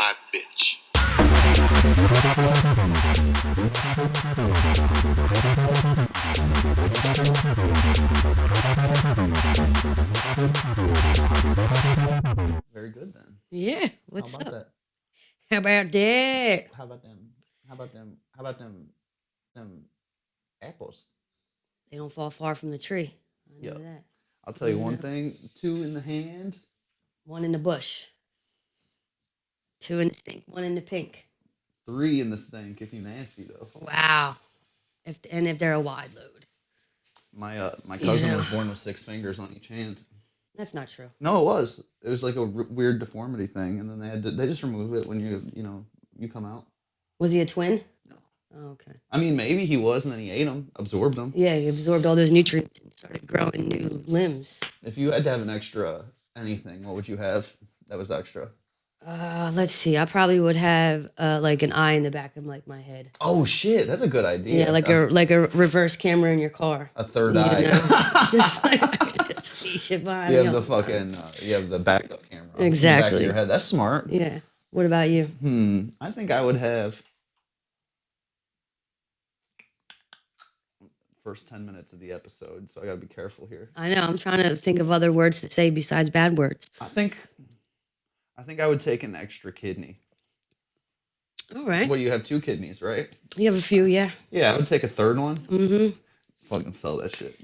my bitch. Very good then. Yeah. What's How about up? that? How about that? How about them? How about them? How about them apples? They don't fall far from the tree. I know Yep. that. I'll tell you Yeah. one thing. 2 in the hand. 1 in the bush. 2 in the stink. 1 in the pink. 3 in the stink if you nasty though. Wow. If they're a wide load. My cousin was born with 6 fingers on each hand. That's not true. No, it was. It was like a weird deformity thing, and then they just remove it when you come out. Was he a twin? No. Oh, okay. I mean, maybe he was, and then he ate them, absorbed them. Yeah, he absorbed all those nutrients and started growing new limbs. If you had to have an extra anything, what would you have that was extra? Let's see. I probably would have like an eye in the back of like my head. Oh shit, that's a good idea. Yeah, like a reverse camera in your car. A third You eye. know? Just like I could just see shit behind You me have all the time. fucking you have the backup camera. In the back Exactly. of your head. That's smart. Yeah. What about you? I think I would have first 10 minutes of the episode, so I gotta be careful here. I know. I'm trying to think of other words to say besides bad words. I think I would take an extra kidney. All right. Well, you have 2 kidneys, right? You have a few, yeah. Yeah, I would take a third one. Mm-hmm. Fucking sell that shit.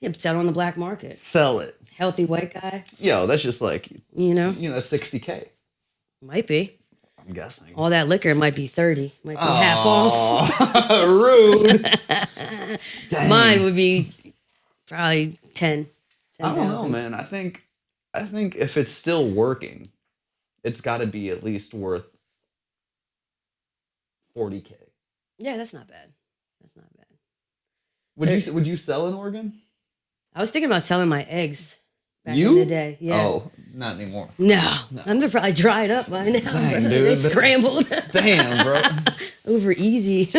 Yeah, it's out on the black market. Sell it. Healthy white guy. Yo, that's just like, You know? $60K. Might be. I'm guessing. All that liquor might be 30. Might be half off. Rude. Dang. Mine would be probably 10. I don't know, 10,000. man. I think if it's still working, it's got to be at least worth $40K. Yeah, that's not bad. That's not bad. Would you sell an organ? I was thinking about selling my eggs back You? in the day. Yeah. Oh, not anymore. No. They're probably dried up by now. Dang, bro. dude. They scrambled. Damn, bro. Over easy.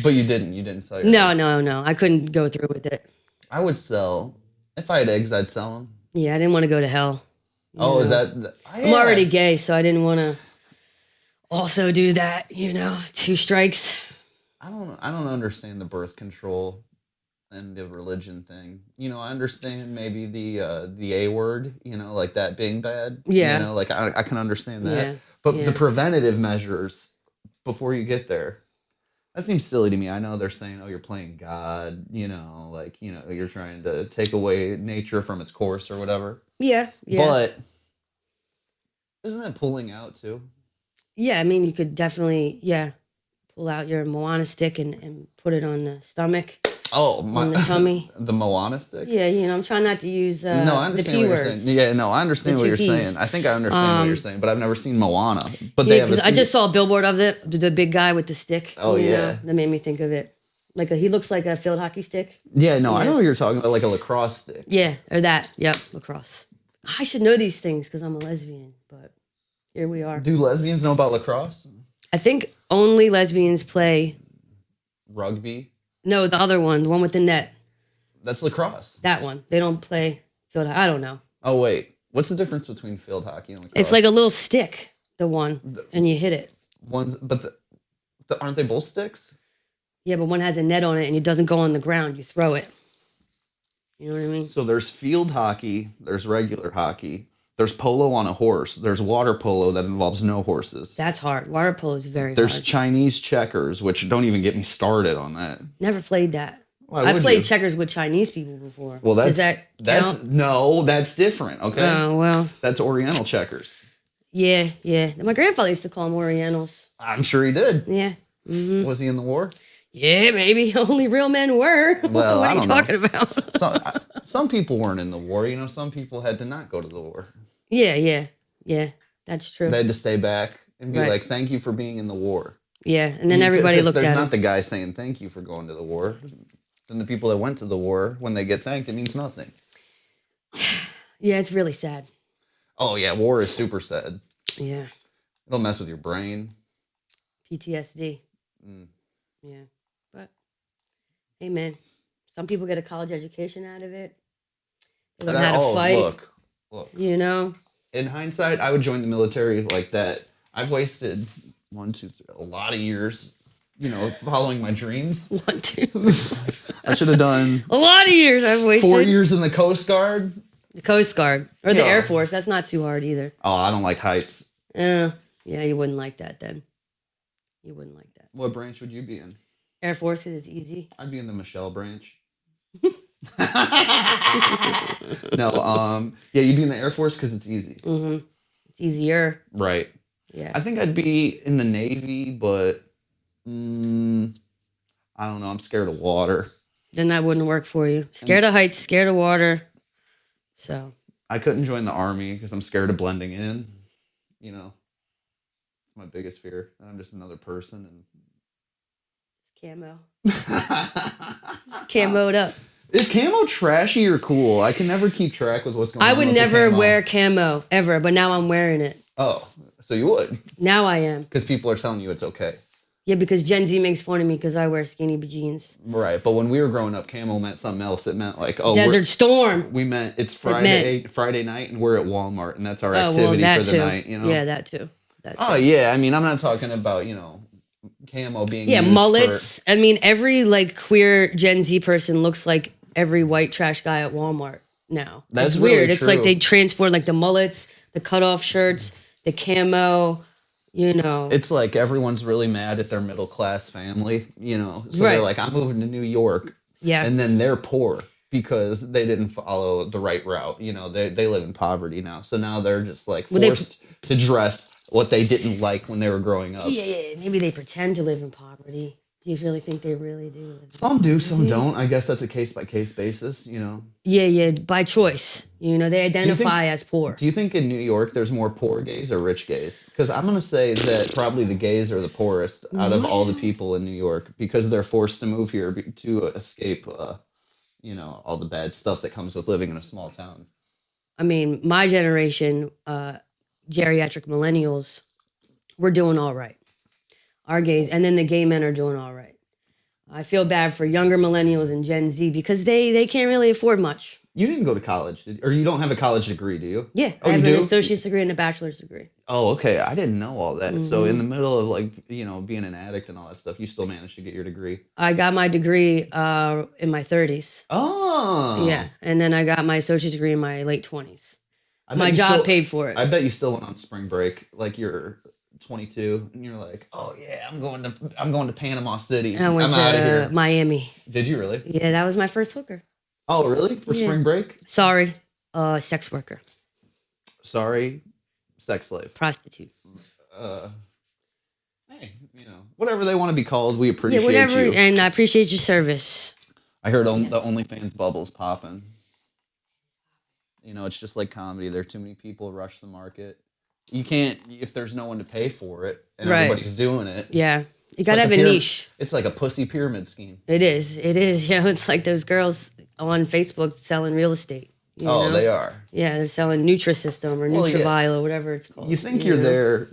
But you didn't sell your No, eggs. no. I couldn't go through with it. I would sell, if I had eggs, I'd sell them. Yeah, I didn't want to go to hell. Oh, is know? that? I'm already gay, so I didn't want to also do that, 2 strikes. I don't understand the birth control and the religion thing. I understand maybe the A word, like that being bad. Yeah. Like I can understand that. Yeah. But Yeah. the preventative measures before you get there, that seems silly to me. I know they're saying, oh, you're playing God, you're trying to take away nature from its course or whatever. Yeah. But isn't that pulling out too? Yeah, I mean, you could definitely, pull out your Moana stick and put it on the stomach, Oh, on the tummy. the Moana stick? Yeah, I'm trying not to use No, I the understand P what you're words. saying. Yeah, no, I understand The what you're 2 Ps. saying. I think I understand what you're saying, but I've never seen Moana. But Yeah, they have because a I just saw a billboard of the big guy with the stick. Oh, yeah. That made me think of it. He looks like a field hockey stick. Yeah, no, I Yeah. know what you're talking about, like a lacrosse stick. Yeah, or that. Yep, lacrosse. I should know these things because I'm a lesbian, but here we are. Do lesbians know about lacrosse? I think only lesbians play. Rugby? No, the other one, the one with the net. That's lacrosse. That one. They don't play field hockey. I don't know. Oh, wait. What's the difference between field hockey and lacrosse? It's like a little stick, the one, and you hit it. But aren't they both sticks? Yeah, but one has a net on it and it doesn't go on the ground. You throw it. You know what I mean? So there's field hockey, there's regular hockey, there's polo on a horse, there's water polo that involves no horses. That's hard. Water polo is very There's hard. Chinese checkers, which don't even get me started on that. Never played that. Why I would played you? checkers with Chinese people before. Well, Does that count? that's different. Okay, Oh, well, that's Oriental checkers. yeah. My grandfather used to call them Orientals. I'm sure he did. Yeah. Mm-hmm. Was he in the war? Yeah, maybe. Only real men were. Well, what I are you don't know. talking about? Some people weren't in the war. Some people had to not go to the war. Yeah. That's true. They had to stay back and be Right. like, "Thank you for being in the war." Yeah, and then everybody Because if looked at there's him. not the guy saying thank you for going to the war. Then the people that went to the war, when they get thanked, it means nothing. Yeah, it's really sad. Oh yeah, war is super sad. Yeah. It'll mess with your brain. PTSD. Mm. Yeah. But, hey, man, some people get a college education out of it. They learn how to fight. Look. You know? In hindsight, I would join the military like that. I've wasted a lot of years, following my dreams. 1, 2. I should have done A lot of years I've wasted. 4 years in the Coast Guard. The Coast Guard. Or the Yeah. Air Force. That's not too hard either. Oh, I don't like heights. Yeah, you wouldn't like that then. You wouldn't like that. What branch would you be in? Air Force, because it's easy. I'd be in the Michelle branch. No, yeah, you'd be in the Air Force because it's easy. Mm-hmm. It's easier. Right. Yeah. I think I'd be in the Navy, but I don't know. I'm scared of water. Then that wouldn't work for you. Scared of heights, scared of water. So. I couldn't join the Army because I'm scared of blending in. My biggest fear. I'm just another person. Camo. Camoed up. Is camo trashy or cool? I can never keep track with what's going on. I would with the never camo. wear camo ever, but now I'm wearing it. Oh, so you would? Now I am. Because people are telling you it's okay. Yeah, because Gen Z makes fun of me because I wear skinny jeans. Right, but when we were growing up, camo meant something else. It meant like, Desert Storm. We meant it's Friday night, and we're at Walmart, and that's our activity that for the too. night. Yeah, that too. Oh yeah, I mean, I'm not talking about camo being used mullets. I mean, every queer Gen Z person looks like every white trash guy at Walmart now. That's it's weird. really It's true. like they transform the mullets, the cutoff shirts, the camo. It's like everyone's really mad at their middle class family. So Right. they're like, I'm moving to New York. Yeah. And then they're poor because they didn't follow the right route. They live in poverty now. So now they're just forced to dress what they didn't like when they were growing up. Yeah. Maybe they pretend to live in poverty. Do you really think they really do? Some do, some don't. I guess that's a case by case basis, Yeah, by choice. They identify as poor. Do you think in New York there's more poor gays or rich gays? Because I'm going to say that probably the gays are the poorest out of all the people in New York because they're forced to move here to escape, all the bad stuff that comes with living in a small town. I mean, my generation, geriatric millennials, we're doing all right. Our gays, and then the gay men are doing all right. I feel bad for younger millennials and Gen Z because they can't really afford much. You didn't go to college, or you don't have a college degree, do you? Yeah, Oh, I have you an do? associate's degree and a bachelor's degree. Oh, okay. I didn't know all that. So in the middle of being an addict and all that stuff, you still managed to get your degree. I got my degree in my 30s. Oh. Yeah, and then I got my associate's degree in my late 20s. I bet My you job still- paid for it. I bet you still went on spring break, like you're 22, and you're like, oh yeah, I'm going to Panama City. I went I'm out of to here. Miami. Did you really? Yeah, that was my first hooker. Oh, really? For Yeah. spring break? Sorry, sex worker, Sorry, sex slave. prostitute. Hey, whatever they want to be called, we appreciate Yeah, whatever. you. And I appreciate your service. I heard the OnlyFans bubble's popping. It's just like comedy. There are too many people rush the market. You can't, if there's no one to pay for it and Right. everybody's doing it. Yeah, you It's gotta like have a niche. It's like a pussy pyramid scheme. It is. Yeah, it's like those girls on Facebook selling real estate. You know? They are. Yeah, they're selling Nutrisystem or Well, yeah. Nutravile or whatever it's called. You think you're there,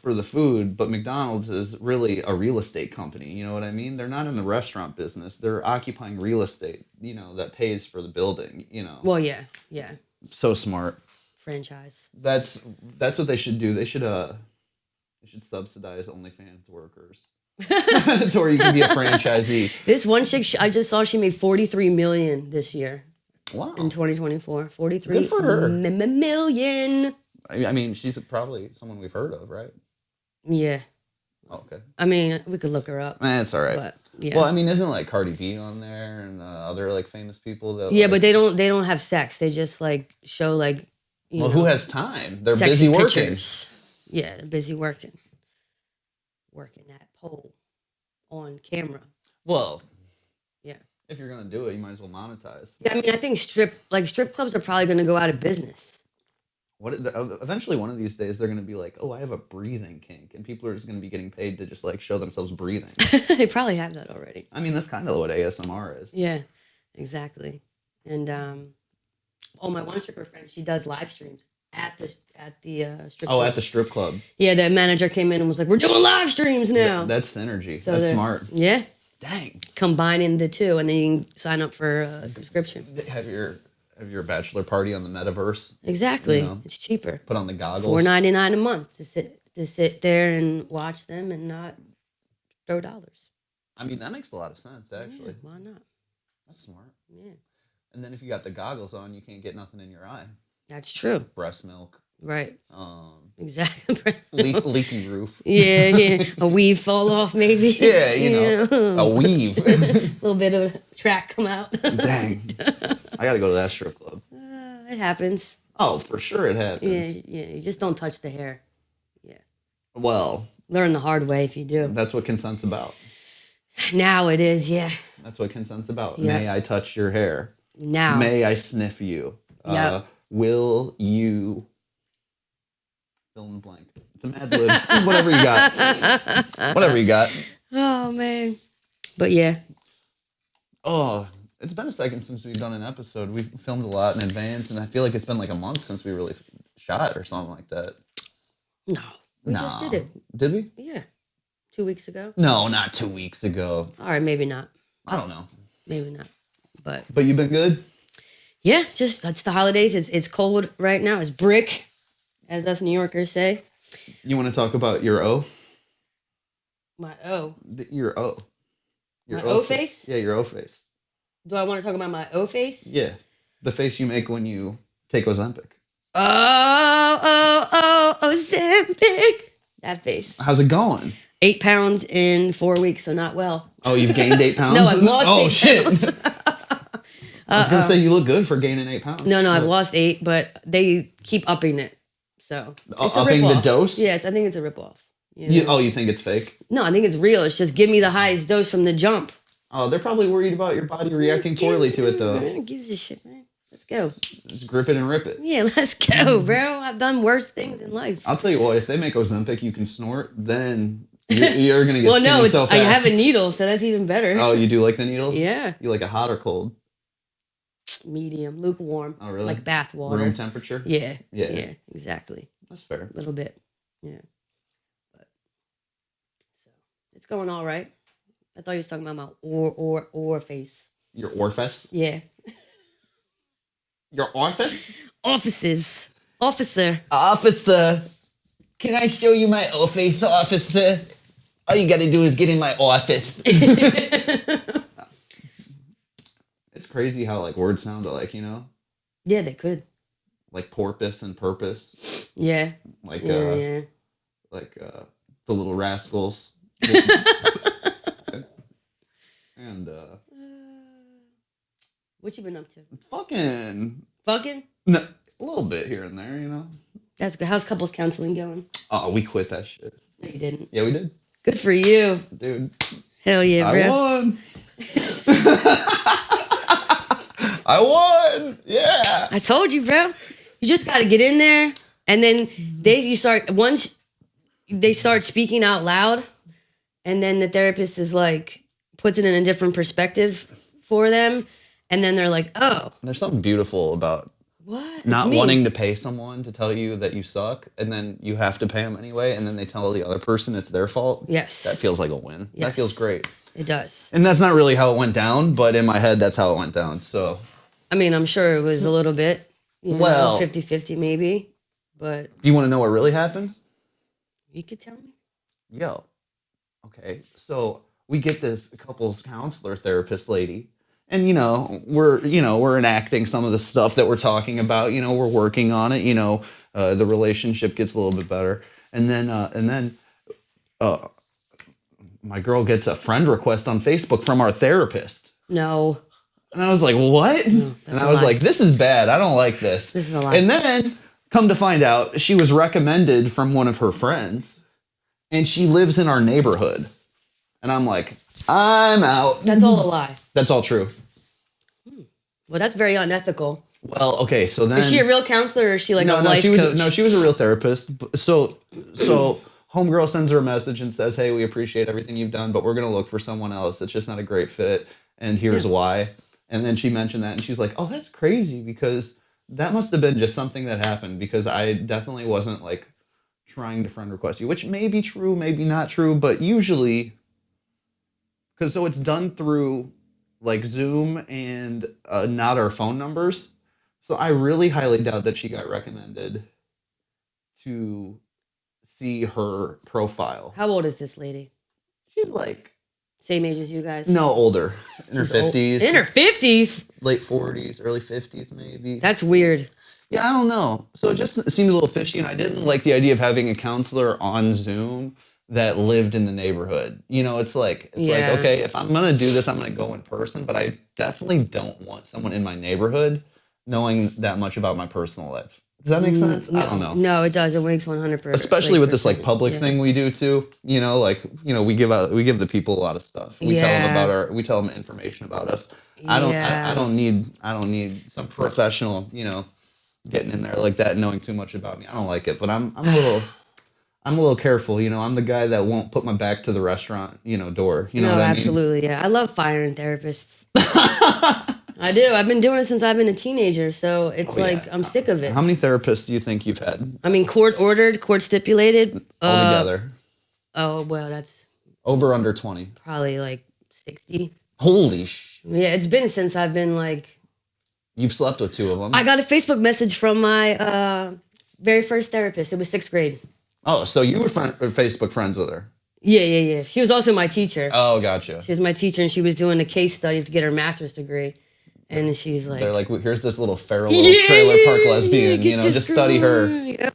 for the food, but McDonald's is really a real estate company. You know what I mean? They're not in the restaurant business. They're occupying real estate, that pays for the building, Well, yeah. So smart. Franchise. That's what they should do. They should subsidize OnlyFans workers. To where you can be a franchisee. This one chick, I just saw she made $43 million this year. Wow. In 2024. 43 Good for her. million. I mean, she's probably someone we've heard of, right? Yeah. Oh, okay. I mean, we could look her up. That's all right. But yeah. Well, I mean, isn't Cardi B on there and other famous people that? Yeah, but they don't have sex. They just show who has time? They're sexy busy working. pictures. Yeah, they're busy working. Working that pole on camera. Well, yeah. If you're gonna do it, you might as well monetize. Yeah, I mean, I think strip clubs are probably gonna go out of business. Eventually, one of these days, they're gonna be like, "Oh, I have a breathing kink," and people are just gonna be getting paid to just show themselves breathing. They probably have that already. I mean, that's kind of what ASMR is. Yeah, exactly. And my one stripper friend, she does live streams at the strip club. Oh, at the strip club. Yeah, the manager came in and was like, "We're doing live streams now." That's synergy. So that's smart. Yeah. Dang. Combining the two, and then you can sign up for a subscription. Have your bachelor party on the metaverse. Exactly. It's cheaper. Put on the goggles. $4.99 a month to sit to sit there and watch them and not throw dollars. I mean, that makes a lot of sense, actually. Yeah, why not? That's smart. Yeah. And then if you got the goggles on, you can't get nothing in your eye. That's true. Breast milk. Right. Exactly. Leaky roof. Yeah. A weave fall off, maybe. Yeah, you know. A weave. A little bit of track come out. Dang. I got to go to that strip club. It happens. Oh, for sure it happens. Yeah. You just don't touch the hair. Yeah. Well. Learn the hard way if you do. That's what consent's about. Now it is, yeah. That's what consent's about. Yep. May I touch your hair? Now. May I sniff you? Yep. Will you... Fill in the blank. It's a Mad Libs. Whatever you got. Whatever you got. Oh, man. But yeah. Oh, it's been a second since we've done an episode. We've filmed a lot in advance, and I feel like it's been like a month since we really shot or something like that. No. We just did it. Did we? Yeah. 2 weeks ago? No, not 2 weeks ago. All right, maybe not. I don't know. Maybe not. But you've been good? Yeah, just it's the holidays. It's cold right now. It's brick, as us New Yorkers say. You want to talk about your O? My O. Your O. Your My O face? Yeah, your O face. Do I want to talk about my O face? Yeah. The face you make when you take Ozempic. Ozempic. That face. How's it going? 8 pounds in 4 weeks, so not well. Oh, you've gained 8 pounds? No, I've lost 8 Oh, shit. pounds. I was going to say you look good for gaining 8 pounds. No, I've lost 8, but they keep upping it. So it's upping the rip-off. dose? Yeah, I think it's a ripoff. You know? You think it's fake? No, I think it's real. It's just give me the highest dose from the jump. Oh, they're probably worried about your body reacting poorly to it, though. Who gives a shit, man? Let's go. Just grip it and rip it. Yeah, let's go, bro. I've done worse things in life. I'll tell you what, if they make Ozempic you can snort, then you're going to get well, no, so fast. I have a needle, so that's even better. Oh, you do like the needle? Yeah. You like it hot or cold? Medium, lukewarm. Oh, really? Like bath water. Room temperature? Yeah, exactly. That's fair. A little bit, yeah. But so it's going all right. I thought you was talking about my or face. Your orifice? Yeah. Your orifice? Offices. Officer. Officer. Can I show you my office, officer? All you gotta do is get in my office. It's crazy how like words sound alike, you know? Yeah, they could. Like porpoise and purpose. Yeah. Like yeah. Like the Little Rascals. And what you been up to? Fucking. No, a little bit here and there, you know. That's good. How's couples counseling going? Oh, we quit that shit. No, you didn't. Yeah, we did. Good for you, dude. Hell yeah, bro. I won. I won. Yeah. I told you, bro. You just got to get in there, and then once they start speaking out loud, and then the therapist is like puts it in a different perspective for them, and then they're like, oh. There's something beautiful about what? Not wanting to pay someone to tell you that you suck, and then you have to pay them anyway, and then they tell the other person it's their fault. Yes. That feels like a win. Yes. That feels great. It does. And that's not really how it went down, but in my head, that's how it went down. So, I mean, I'm sure it was a little bit, well, 50-50 maybe, but. Do you want to know what really happened? You could tell me. Yo. Okay. So we get this couples counselor therapist lady. And, we're enacting some of the stuff that we're talking about. We're working on it. The relationship gets a little bit better. And then my girl gets a friend request on Facebook from our therapist. No. And I was like, what? No, and I was like, this is bad. I don't like this. This is a lie. And then come to find out she was recommended from one of her friends. And she lives in our neighborhood. And I'm like, I'm out. That's all a lie. That's all true. Well, that's very unethical. Well, okay, so then... Is she a real counselor or is she like a life coach? No, she was a real therapist. So homegirl sends her a message and says, hey, we appreciate everything you've done, but we're going to look for someone else. It's just not a great fit, and here's why. And then she mentioned that, and she's like, oh, that's crazy, because that must have been just something that happened, because I definitely wasn't, like, trying to friend request you, which may be true, maybe not true, but usually... Because so it's done through... like Zoom and not our phone numbers. So I really highly doubt that she got recommended to see her profile. How old is this lady? She's like same age as you guys? No, older. In her She's old. 50s. In her 50s? Late 40s, early 50s maybe. That's weird. Yeah, I don't know. So it just seemed a little fishy, and I didn't like the idea of having a counselor on Zoom that lived in the neighborhood. You know, it's like, okay, if I'm going to do this, I'm going to go in person, but I definitely don't want someone in my neighborhood knowing that much about my personal life. Does that make sense? No, I don't know. No, it does. It makes 100%. Especially with this like public thing we do too. You know, like, you know, we give the people a lot of stuff. We tell them information about us. I don't need some professional, you know, getting in there like that and knowing too much about me. I don't like it, but I'm a little careful, you know. I'm the guy that won't put my back to the restaurant, you know, door. You know what I mean? Absolutely, yeah. I love firing therapists. I do. I've been doing it since I've been a teenager, so it's I'm sick of it. How many therapists do you think you've had? I mean, court ordered, court stipulated. Altogether. Oh, well, that's... Over under 20. Probably like 60. Holy sh... Yeah, it's been since I've been like... You've slept with 2 of them. I got a Facebook message from my very first therapist. It was 6th grade. Oh, so you were Facebook friends with her? Yeah. She was also my teacher. Oh, gotcha. She was my teacher, and she was doing a case study to get her master's degree. And she's like... They're like, here's this little feral trailer park lesbian, you know, just study her. Yeah.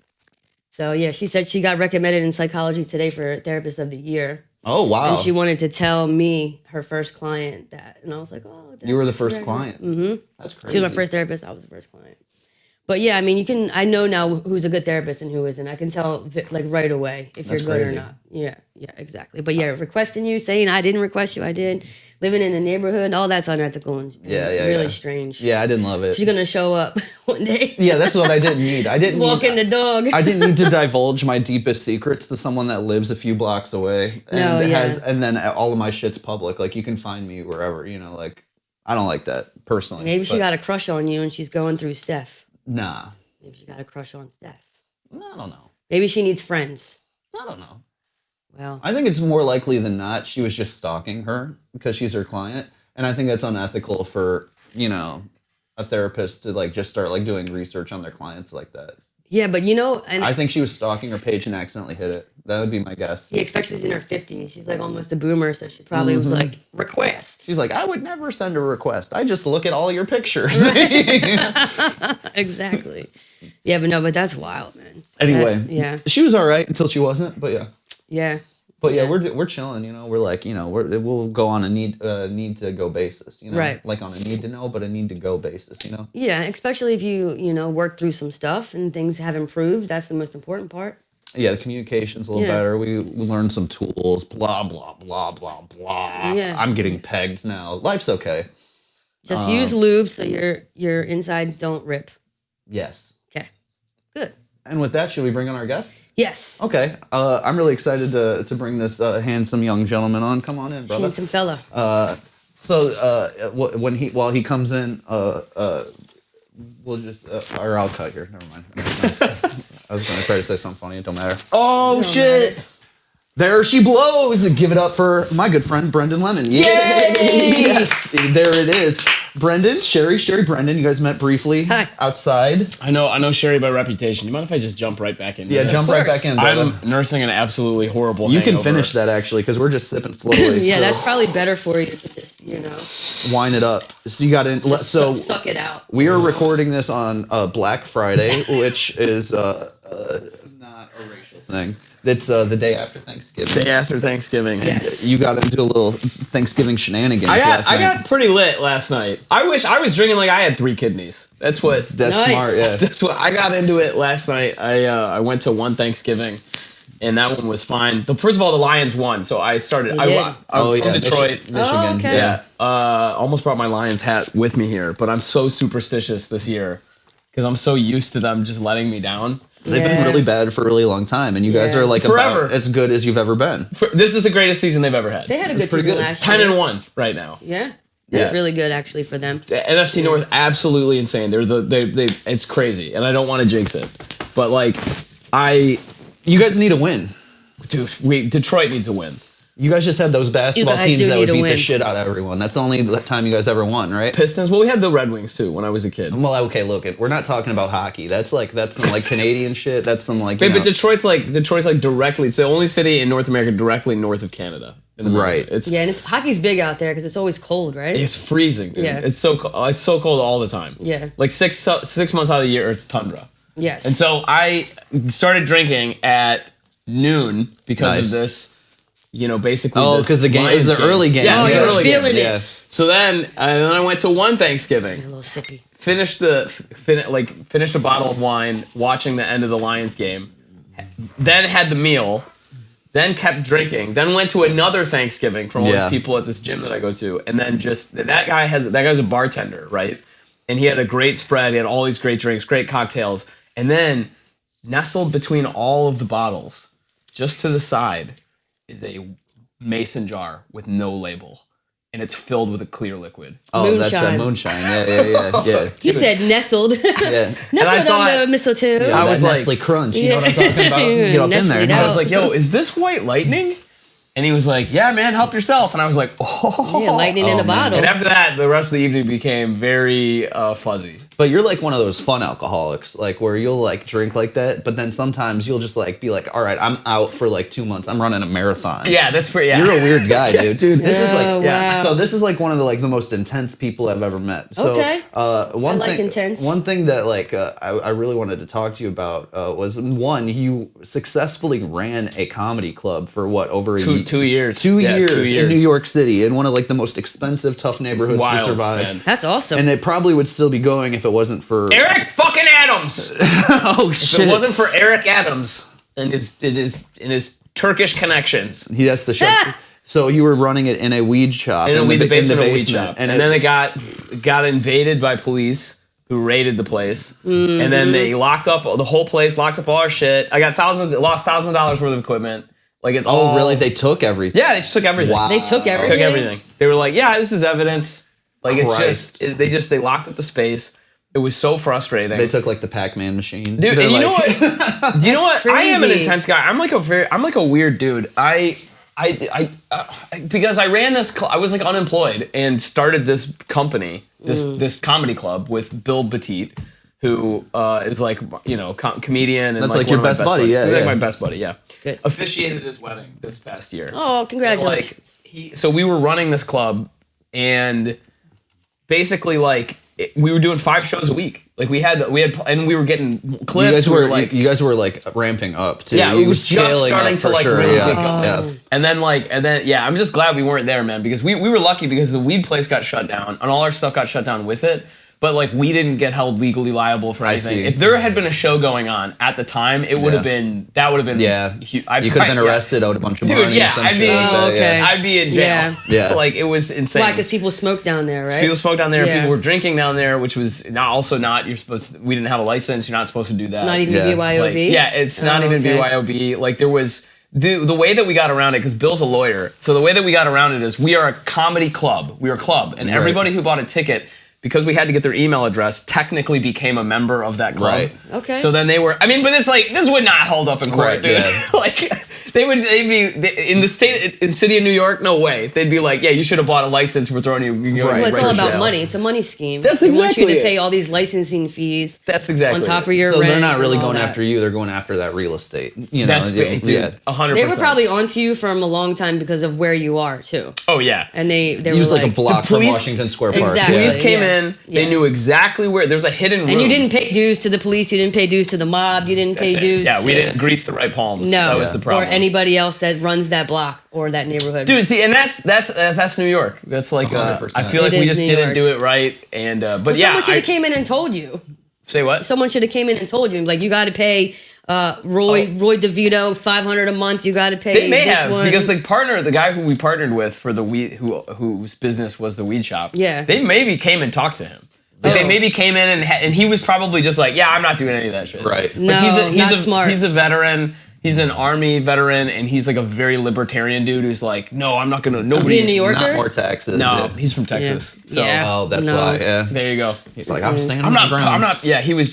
So, yeah, she said she got recommended in Psychology Today for Therapist of the Year. Oh, wow. And she wanted to tell me, her first client, that. And I was like, oh, that's... You were the first client? Mm-hmm. That's crazy. She was my first therapist. I was the first client. But, yeah, I mean, I know now who's a good therapist and who isn't. I can tell, like, right away if you're good or not. Yeah, exactly. But, yeah, requesting you, saying I didn't request you, I did. Living in the neighborhood, all that's unethical and really strange. Yeah, I didn't love it. She's going to show up one day. Yeah, that's what I didn't need. I didn't walking the dog. I didn't need to divulge my deepest secrets to someone that lives a few blocks away and and then all of my shit's public. Like, you can find me wherever, you know, like, I don't like that personally. Maybe she got a crush on you and she's going through Steph. Nah. Maybe she got a crush on Steph. I don't know. Maybe she needs friends. I don't know. Well, I think it's more likely than not she was just stalking her because she's her client. And I think that's unethical for, you know, a therapist to like just start like doing research on their clients like that. Yeah, but you know, and I think she was stalking her page and accidentally hit it. That would be my guess. Yeah, especially she's in her 50s. She's like almost a boomer, so she probably was like, request. She's like, I would never send a request. I just look at all your pictures. Exactly. Yeah, but that's wild, man. Anyway, she was all right until she wasn't, but yeah. Yeah. But yeah, we're chilling, you know. We're like, you know, we'll go on a need to go basis, you know, right? Like on a need to know, but a need to go basis, you know. Yeah, especially if you know work through some stuff and things have improved. That's the most important part. Yeah, the communication's a little better. We learned some tools. Blah blah blah blah blah. Yeah. I'm getting pegged now. Life's okay. Just use lube so your insides don't rip. Yes. Okay. Good. And with that, should we bring on our guest? Yes. Okay. I'm really excited to bring this handsome young gentleman on. Come on in, brother. Handsome fella. While he comes in, we'll just or I'll cut here. Never mind. I was going to try to say something funny. It don't matter. Oh shit! Matter. There she blows. Give it up for my good friend Brendon Lemon. Yay! Yes, there it is. Brendon, Sheri, Brendon. You guys met briefly outside. I know Sheri by reputation. You mind if I just jump right back in? Yeah, jump right back in, brother. I'm nursing an absolutely horrible You hangover. can finish that, actually, because we're just sipping slowly. Yeah, so that's probably better for you to just, you know. Wine it up. So you got in. So suck it out. We are recording this on Black Friday, which is not a racial thing. It's the day after Thanksgiving. Day after Thanksgiving. Yes. You got into a little Thanksgiving shenanigans last night. I got pretty lit last night. I wish I was drinking like I had 3 kidneys. That's nice. Smart, yeah. That's what I got into it last night. I went to one Thanksgiving, and that one was fine. First of all, the Lions won, so I started. I'm from Detroit, Michigan. Oh, okay. Yeah. Almost brought my Lions hat with me here, but I'm so superstitious this year because I'm so used to them just letting me down. They've been really bad for a really long time, and you guys are like forever about as good as you've ever been. This is the greatest season they've ever had. They had a good season last year. 10-1 right now. Yeah. That's really good actually for them. The NFC North, absolutely insane. It's crazy, and I don't want to jinx it, but like, you guys need a win, dude. Detroit needs a win. You guys just had those basketball guys teams do that need would to beat the win. shit out of everyone. That's the only time you guys ever won, right? Pistons. Well, we had the Red Wings too when I was a kid. Well, okay, look, we're not talking about hockey. That's some like Canadian shit. That's some like. Wait, but Detroit's like directly. It's the only city in North America directly north of Canada. Right. It's Yeah, and hockey's big out there because it's always cold, right? It's freezing. Dude. Yeah. It's so cold all the time. Yeah. Like 6 months out of the year, it's tundra. Yes. And so I started drinking at noon because of this. Basically. Oh, because the game is the early game. Yeah, Oh, the you were early feeling game. it. Yeah. So then I went to one Thanksgiving. A little sippy. Finished a bottle of wine, watching the end of the Lions game. Then had the meal. Then kept drinking. Then went to another Thanksgiving from all these people at this gym that I go to. And then that guy's a bartender, right? And he had a great spread. He had all these great drinks, great cocktails. And then nestled between all of the bottles, just to the side, is a mason jar with no label. And it's filled with a clear liquid. Oh, Moonshine. that's moonshine. Yeah. He said nestled. Yeah. Nestled on the mistletoe. Yeah, I that was like- Nestle Crunch. You know what I'm talking about? Get up in Nestle there. it I out. was like, yo, is this white lightning? And he was like, yeah, man, help yourself. And I was like, oh. Yeah, lightning in a man. bottle. And after that, the rest of the evening became very fuzzy. But you're like one of those fun alcoholics, like where you'll like drink like that, but then sometimes you'll just like be like, all right, I'm out for like 2 months. I'm running a marathon. Yeah, that's pretty. Yeah. You're a weird guy, dude. This is Oh, like, wow. So this is like one of the most intense people I've ever met. So, Okay. One I like thing, intense. One thing that I really wanted to talk to you about was you successfully ran a comedy club for what over Two years. 2 Yeah, years 2 years. in New York City in one of like the most expensive, tough neighborhoods to Wild, survive. man. That's awesome. And it probably would still be going if it wasn't for Eric fucking Adams. oh If shit! it wasn't for Eric Adams and his Turkish connections, He has the show. So you were running it in a weed shop and in the basement of a weed basement. shop, and then it got invaded by police who raided the place, and then they locked up the whole place, locked up all our shit. I got lost $1,000 worth of equipment. Like it's all really? They took everything. Yeah, they just took everything. Wow. They took everything. Took everything. They were like, yeah, this is evidence. Like Christ. they locked up the space. It was so frustrating. They took like the Pac-Man machine. Dude, They're and you know like- what? Do you know what? I am an crazy. intense guy. I'm like a weird dude. Because I ran this, I was like unemployed and started this company, this comedy club with Bill Batiste, who is like comedian and That's like like one your of my best buddy, buddies. yeah, He's like yeah. my best buddy. Yeah, Good. officiated his wedding this past year. Oh, congratulations. So we were running this club, and basically we were doing 5 shows a week. Like we had, and we were getting clips. you guys were like ramping up too. Yeah, You it was just scaling starting up to for like sure. really yeah. get going. Yeah. And then, yeah, I'm just glad we weren't there, man, because we were lucky because the weed place got shut down and all our stuff got shut down with it. But like we didn't get held legally liable for anything. see. If there had been a show going on at the time, it would have been Yeah. you You could have been arrested, owed a bunch of Dude, money. yeah, some I'd shit be- like that, Oh, okay. yeah. I'd be in jail. Yeah. Yeah. Like it was insane. Why? Because people smoke down there, right? People smoked down there. Yeah. People were drinking down there, which was not. You're supposed to, we didn't have a license. You're not supposed to do that. Not even Yeah. BYOB. Like, yeah, it's not even okay. BYOB. Like there was the way that we got around it because Bill's a lawyer. So the way that we got around it is we are a comedy club. We are a club, and everybody who bought a ticket, because we had to get their email address, technically became a member of that club. Right. Okay. So then they were. I mean, but it's like this would not hold up in court, Right, dude. yeah. Like they'd be in the city of New York. No way. They'd be like, yeah, you should have bought a license. We're throwing you. Right. Well, it's right all to about jail. money. It's a money scheme. That's They want you exactly to it. pay all these licensing fees That's exactly on top it. of your So rent. they're not really and all going that. after you. They're going after that real estate. You know, That's big, dude. yeah. 100%. They were probably onto you from a long time because of where you are too, Oh yeah. and they Use were like a block The police- from Washington Square Park. Exactly. Yeah. Police came Yeah. in. They Yeah. knew exactly where. There's a hidden room. And you didn't pay dues to the police. You didn't pay dues to the mob. You didn't pay That's it. dues. Yeah, we to, didn't grease the right palms. No, That was the problem. or anybody else that runs that block or that neighborhood. Dude, see, and that's New York. That's like 100%. I feel like It we is just New didn't York. do it right. And but Well, yeah, someone should have came in and told you. say what? Someone should have came in and told you, like, you got to pay Roy DeVito $500 a month. You got to pay They may this have one. because the guy who we partnered with for the weed, whose business was the weed shop. Yeah. they maybe came and talked to him. Like, Oh. They maybe came in and he was probably just like, yeah, I'm not doing any of that shit. Right. But No, not smart. He's a veteran. He's an army veteran, and he's like a very libertarian dude who's like, no, I'm not gonna. Nobody. Is he a New Yorker? Not more taxes. No, yeah. he's from Texas. So Yeah. Oh, that's No. why. Yeah. there you go. He's like, I'm standing I'm on the ground. I'm not. Yeah, he was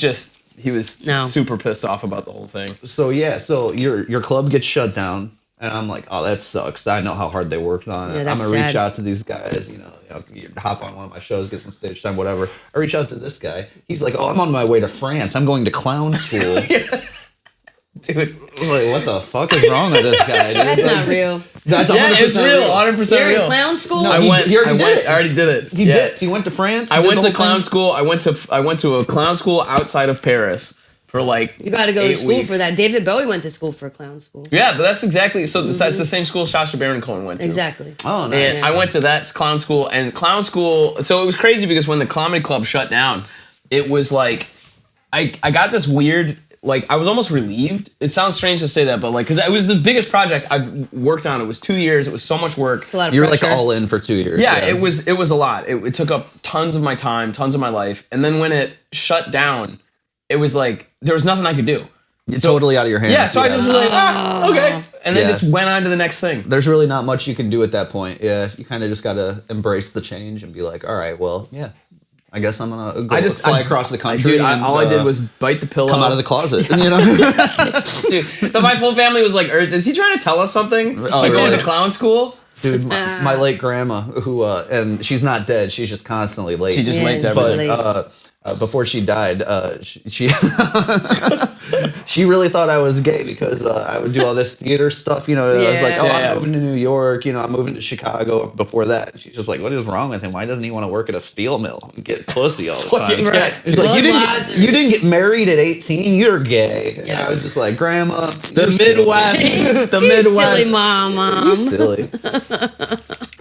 No. super pissed off about the whole thing. So yeah, so your club gets shut down. And I'm like, oh, that sucks. I know how hard they worked on it. Yeah, I'm that's going to reach sad. out to these guys, you hop on one of my shows, get some stage time, whatever. I reach out to this guy. He's like, oh, I'm on my way to France. I'm going to clown school. Dude. I was like, what the fuck is wrong with this guy, dude? That's not real. That's Yeah, 100% it's real. 100% You're real. in clown school? No, I he went. already did it. I already did it. He dipped. He went to France. I did went the to whole clown thing. school. I went to a clown school outside of Paris for like. You got to go to 8 school weeks. for that. David Bowie went to school for clown school. Yeah, but that's exactly so. That's the same school Sacha Baron Cohen went to. Exactly. Oh, nice. And I went to that clown school, and clown school. So it was crazy because when the comedy club shut down, it was like I got this weird. Like, I was almost relieved. It sounds strange to say that, but like, because it was the biggest project I've worked on. It was 2 years. It was so much work. It's a lot of You were pressure. like all in for 2 years. Yeah, it was a lot. It took up tons of my time, tons of my life. And then when it shut down, it was like, there was nothing I could do. You're totally out of your hands. Yeah, so I just was like, okay. And then Yeah. just went on to the next thing. There's really not much you can do at that point. Yeah, you kind of just got to embrace the change and be like, all right, well, yeah, I guess I'm gonna go fly across the country. Dude, and, all I did was bite the pillow. come out of the closet. You know, Dude, my full family was like, is he trying to tell us something? Oh, Like going really? to clown school? dude, my late grandma, who and she's not dead. She's just constantly late. She just late to Yeah, everything. late. Before she died, she she really thought I was gay because I would do all this theater stuff. You know, I was like, Yeah. oh, Yeah. I'm moving to New York. You know, I'm moving to Chicago. Before that, she's just like, what is wrong with him? Why doesn't he want to work at a steel mill and get pussy all the time? Right. She's like, Budweiser's. you didn't get married at 18. You're gay. And Yeah. I was just like, Grandma, The Midwest. The You Midwest. silly mom. You're silly.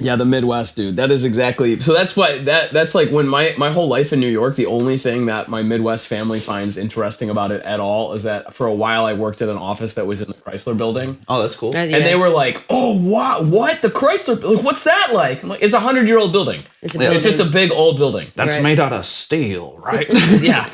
Yeah, the Midwest, dude. That is exactly. So that's why that's like when my whole life in New York, the only thing that my Midwest family finds interesting about it at all is that for a while I worked at an office that was in the Chrysler building. Oh, that's cool. Yeah. And they were like, "Oh, wow, what? The Chrysler? Like, what's that like?" I'm like, "It's a 100-year-old building. It's a Yeah. building. It's just a big old building." That's Right. made out of steel, right? Yeah.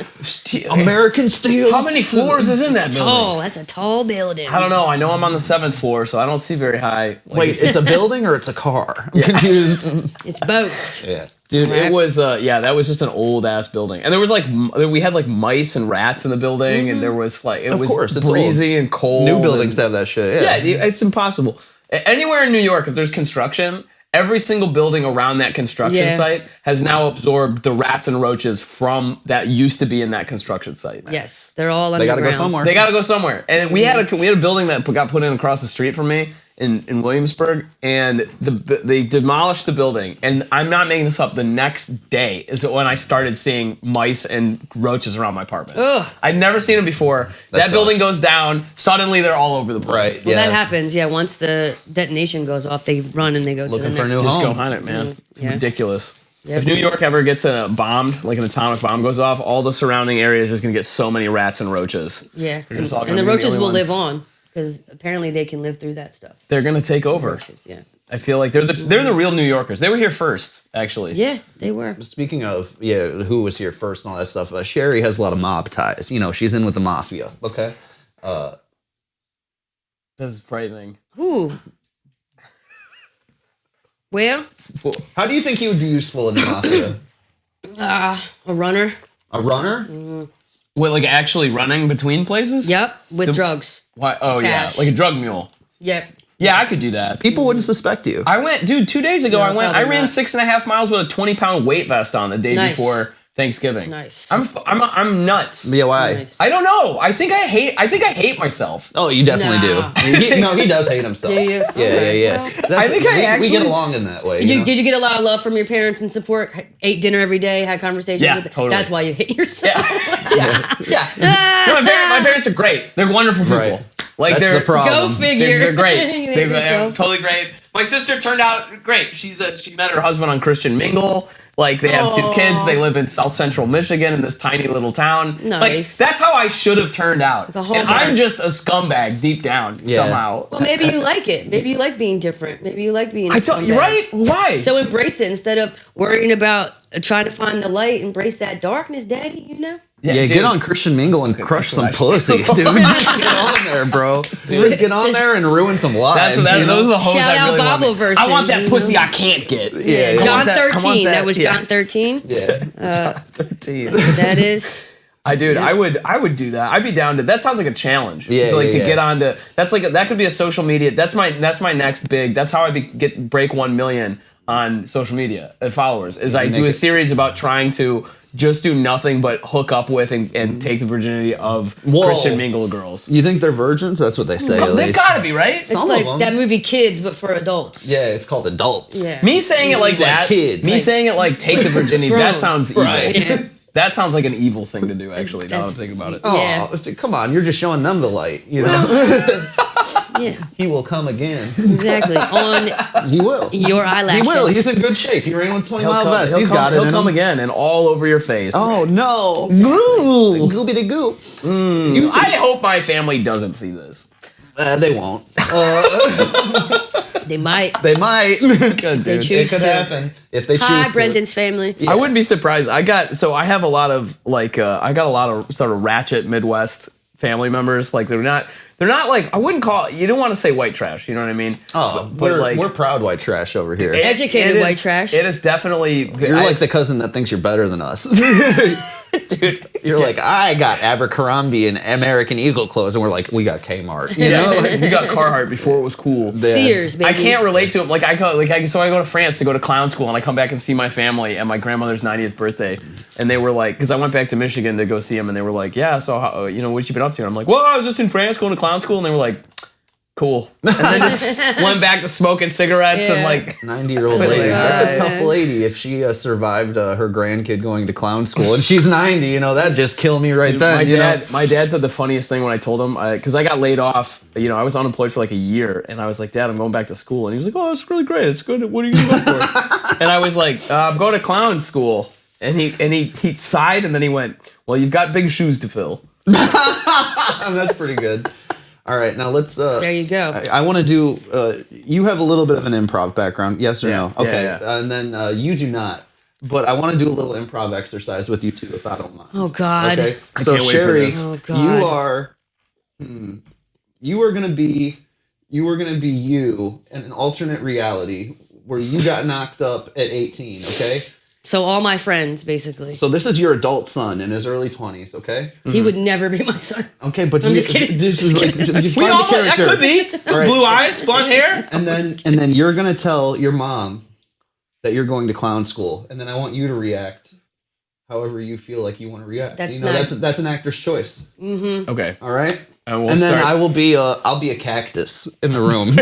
American steel. How many floors is in that building? tall. That's a tall building. I don't know. I know I'm on the 7th floor, so I don't see very high. Like, Wait, it's a building or it's a car? I'm confused. It's both. Yeah. dude, Right. it was that was just an old ass building, and there was like we had like mice and rats in the building, and there was like it Of was course, it's breezy and cold. New buildings and, have that shit. yeah, Yeah. it's impossible. Anywhere in New York, if there's construction, every single building around that construction Yeah. site has now absorbed the rats and roaches from that used to be in that construction site. Yes, they're all They got underground. to go somewhere. They got to go somewhere. And we had a building that got put in across the street from me in Williamsburg, and they demolished the building. And I'm not making this up. The next day is when I started seeing mice and roaches around my apartment. Ugh. I'd never seen them before. That building sucks. goes down. Suddenly, they're all over the place. Right. Well, yeah. that happens. Yeah, once the detonation goes off, they run and they go Looking to the for a next. new Just home. go on it, man. It's Yeah. ridiculous. Yep. If New York ever gets bombed, like an atomic bomb goes off, all the surrounding areas is going to get so many rats and roaches. Yeah, They're just all and gonna the be roaches only will ones. live on because apparently they can live through that stuff. They're going to take over. Roaches, yeah. I feel like they're the real New Yorkers. They were here first, actually. Yeah, they were. Speaking of, who was here first and all that stuff, Sheri has a lot of mob ties. You know, she's in with the mafia. Okay. That's frightening. Who? Where? How do you think he would be useful in the mafia? A runner. A runner? What, like actually running between places? Yep, with drugs. Why? Oh, Cash. yeah. Like a drug mule. Yep. Yeah, I could do that. People wouldn't suspect you. I went, dude, 2 days ago, No, I ran probably not. 6.5 miles with a 20-pound weight vest on the day Nice. before Thanksgiving. Nice. I'm nuts. Yeah, why? Nice. I don't know. I think I hate myself. Oh, you definitely Nah. do. He does hate himself. Do you? Yeah, Okay, yeah. well. That's- I think I we actually- get along in that way. Did you you, know? did you get a lot of love from your parents and support? Ate dinner every day, had conversations Yeah, with them? totally. That's why you hate yourself. Yeah. No, my parents are great. They're wonderful people. Right. Like That's they're the problem. Go figure. They're great. You hate They're yourself. totally great. My sister turned out great. She met her husband on Christian Mingle. Like they have 2 kids. They live in South Central Michigan in this tiny little town. Nice. Like that's how I should have turned out. The And hallmark. I'm just a scumbag deep down somehow. Well, maybe you like it. Maybe you like being different. Maybe you like being. I don't. You're right. Why? So embrace it instead of worrying about trying to find the light. Embrace that darkness, Daddy. You know. Yeah, dude. get on Christian Mingle and crush some that's what I pussies, dude. Get on there, bro. Just get on there and ruin some lives. That's what you know? those are the hoes Shout I out really Bible want. verses, I want that you pussy know? I can't get. Yeah, John I want 13. that. That was Yeah. John 13. Yeah. 13. That is. I would do that. I'd be down to. That sounds like a challenge. Yeah, so like yeah, to get onto. That's like that could be a social media. That's my next big. That's how I break 1 million on social media followers. Is I do a series about trying to just do nothing but hook up with and take the virginity of Christian mingle girls. You think they're virgins? That's what they say. At They've least. got to be, right? It's like that movie Kids, but for adults. Yeah, it's called Adults. Yeah. Me saying it like that. Kids. Me saying it like take the virginity. Bro. That sounds evil. Right. Yeah. That sounds like an evil thing to do. Actually, now That's- I'm thinking about it. Oh, come on! You're just showing them the light. You know, Yeah, he will come again. exactly. On He will. your eyelashes. He will. He's in good shape. He ran with 20 mile vest. He's He'll got it. He'll in come him. again and all over your face. Oh no! Goo! Goobity goo. I hope my family doesn't see this. They won't. They might. They might. Good, They dude. choose It could to. happen if they choose Hi, to. Brendon's family. I wouldn't be surprised. I have a lot of I got a lot of sort of ratchet Midwest family members. Like they're not like, I wouldn't call it, you don't want to say white trash, you know what I mean? Oh, But we're proud white trash over here. Educated it white is- trash. It is definitely. You're like the cousin that thinks you're better than us. dude. You're like, I got Abercrombie and American Eagle clothes, and we're like, we got Kmart. You know, Yeah, like, we got Carhartt before it was cool. Sears, baby. I can't relate to it. Like I go to France to go to clown school, and I come back and see my family at my grandmother's 90th birthday, and they were like, because I went back to Michigan to go see them, and they were like, yeah, so how, what you been up to? And I'm like, well, I was just in France going to clown school, and they were like, cool, and then just went back to smoking cigarettes and Yeah. like. 90-year-old Like, lady. That's a God. tough lady. If she survived her grandkid going to clown school, and she's 90, you know, that'd just kill me right then. My dad said the funniest thing when I told him, because I got laid off. I was unemployed for like a year, and I was like, Dad, I'm going back to school, and he was like, oh, that's really great. It's good. What are you going to go for? And I was like, I'm going to clown school, and he sighed, and then he went, well, you've got big shoes to fill. That's pretty good. All right, now let's. There you go. I want to do. You have a little bit of an improv background, yes or Yeah, no? Okay, yeah. And then you do not. But I want to do a little improv exercise with you too, if I don't mind. Oh God. Okay. I So can't wait for Sheri, this. Oh, God. you are gonna be you in an alternate reality where you got knocked up at 18. Okay. So all my friends, basically. So this is your adult son in his early 20s. Okay. He would never be my son. Okay, but I'm just kidding. This is like just We find all the that character. could be right. blue eyes, blonde hair. And then you're gonna tell your mom that you're going to clown school, and then I want you to react however you feel like you want to react. That's that's an actor's choice. Okay, All right. and we'll And then start. I'll be a cactus in the room.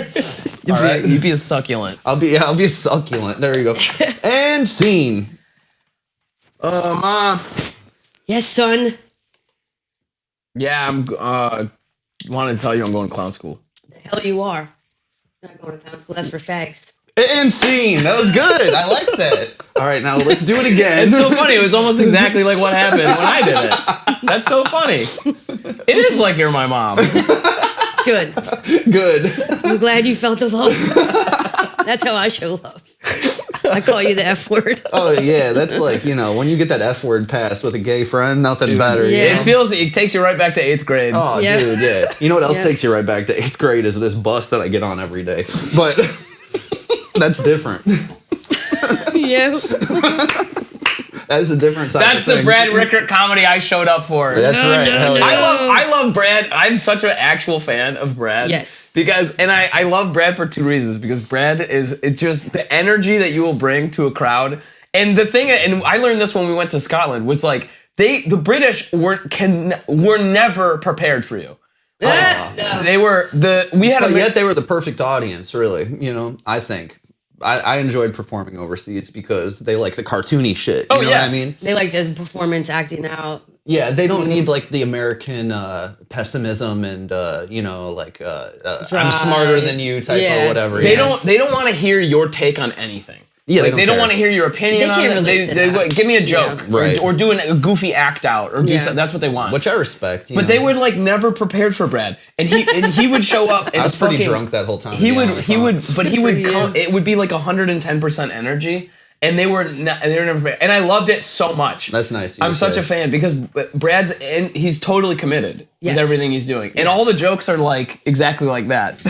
All right. You'd be a succulent. I'll be a succulent. There you go. And scene. Mom. Yes, son. Yeah, I'm. Wanted to tell you I'm going to clown school. The hell you are. I'm not going to town school. That's for fags. And scene. That was good. I like that. All right, now let's do it again. It's so funny. It was almost exactly like what happened when I did it. That's so funny. It is like you're my mom. Good. Good. I'm glad you felt the love. That's how I show love. I call you the F word. Oh yeah, that's like, when you get that F word passed with a gay friend, nothing better. you Yeah. know? It takes you right back to 8th grade. Oh, Yeah. dude, yeah. You know what else Yeah. takes you right back to 8th grade is this bus that I get on every day. But that's different. Yeah. That's a different type That's of the thing. Brad Rickert comedy I showed up for. That's right. Hell yeah. I love Brad. I'm such an actual fan of Brad. Yes. Because I love Brad for two reasons. Because Brad it's just the energy that you will bring to a crowd. And the thing, and I learned this when we went to Scotland, was like the British were never prepared for you. No. They were But yet they were the perfect audience, really. I think. I enjoyed performing overseas because they like the cartoony shit. You know yeah. what I mean? They like the performance acting out. Yeah, they don't need like the American pessimism and I'm smarter than you type Yeah. or whatever. They yeah. don't want to hear your take on anything. Yeah, Like, they don't care. want to hear your opinion They on can't it. relate to They that. give me a joke, Yeah. Right. or do a goofy act out, or do Yeah. something. That's what they want. Which I respect. But they were like never prepared for Brad, and he would show up. And I was pretty fucking- drunk that whole time. He to be would honest, he huh? would but he Good would for come. you. It would be like 110% energy, and they were never prepared. And I loved it so much. That's nice. of you I'm to such say. a fan because Brad's and he's totally committed Yes. with everything he's doing, and all the jokes are like exactly like that.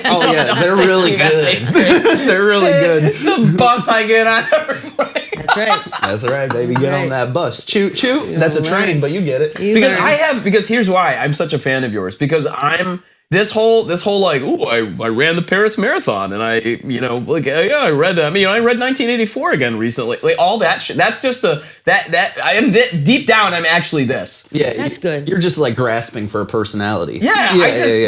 Oh yeah, they're really You got good. eighth grade. They're really good. The bus I get on every morning. That's right. That's right, baby. Get on Right. that bus. Choo choo. That's a train, learn. but you get it. You Because learn. because here's why I'm such a fan of yours, because I'm this whole like, ooh, I ran the Paris Marathon, and I I read I read 1984 again recently, like all that shit. That's just that I am deep down I'm actually this. Yeah, That's good. You're just like grasping for a personality. Yeah,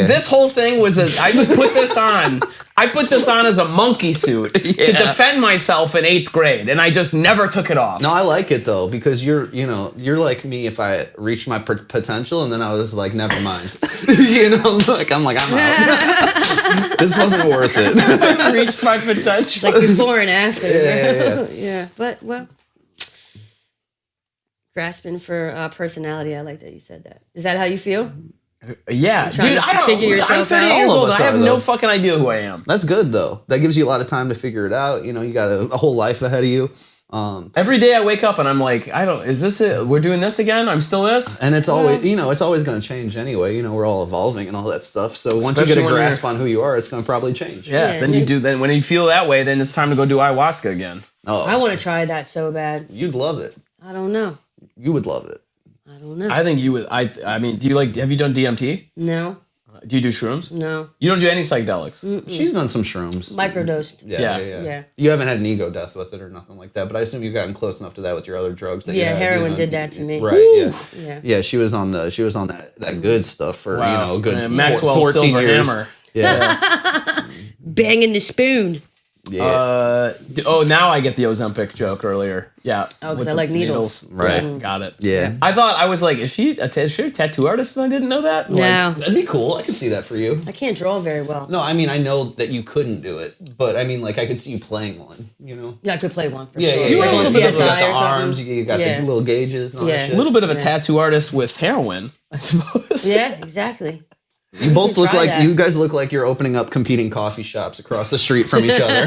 this whole thing was I put this on. I put this on as a monkey suit to defend myself in 8th grade, and I just never took it off. No, I like it though, because you're like me if I reached my potential and then I was like, never mind. I'm out. This wasn't worth it. I reached my potential. Like before and after. Yeah. Yeah. But, well, grasping for personality. I like that you said that. Is that how you feel? Yeah, trying dude, to I don't. figure I'm yourself 30 out? years All of old. us I have are, no though. fucking idea who I am. That's good though. That gives you a lot of time to figure it out. You got a whole life ahead of you. Every day I wake up and I'm like, is this it? We're doing this again? I'm still this? And it's always, it's always going to change anyway. We're all evolving and all that stuff. So once you get Especially a when grasp you're- on who you are, it's going to probably change. Yeah, Yeah, then you do. Then when you feel that way, then it's time to go do ayahuasca again. Oh, I want to try that so bad. you'd love it. I don't know. You would love it. I don't know. I think you would. I mean, do you like? Have you done DMT? No. Do you do shrooms? No. You don't do any psychedelics. She's done some shrooms. Microdosed. Yeah. You haven't had an ego death with it or nothing like that, but I assume you've gotten close enough to that with your other drugs. That you Yeah, had, heroin did that to me. Right. Yeah. Yeah. Yeah, she was on that good stuff for Wow. a good Yeah, Maxwell 14 Silver years. Hammer. Yeah. Banging the spoon. Yeah. Now I get the Ozempic joke earlier. Yeah. Oh, 'cause with I the like needles. Right. Mm. Got it. Yeah. I thought I was like, is she a tattoo artist and I didn't know that? Like, No. That'd be cool. I could see that for you. I can't draw very well. No, I mean I know that you couldn't do it, but I mean like I could see you playing one. Yeah, I could play one for Yeah, sure. yeah, Like yeah. on You got CSI the or arms, something. you got Yeah. the little gauges and all Yeah. that A shit. little bit of a Yeah. tattoo artist with heroin, I suppose. Yeah, exactly. You both look try like that. you guys look like you're opening up competing coffee shops across the street from each other.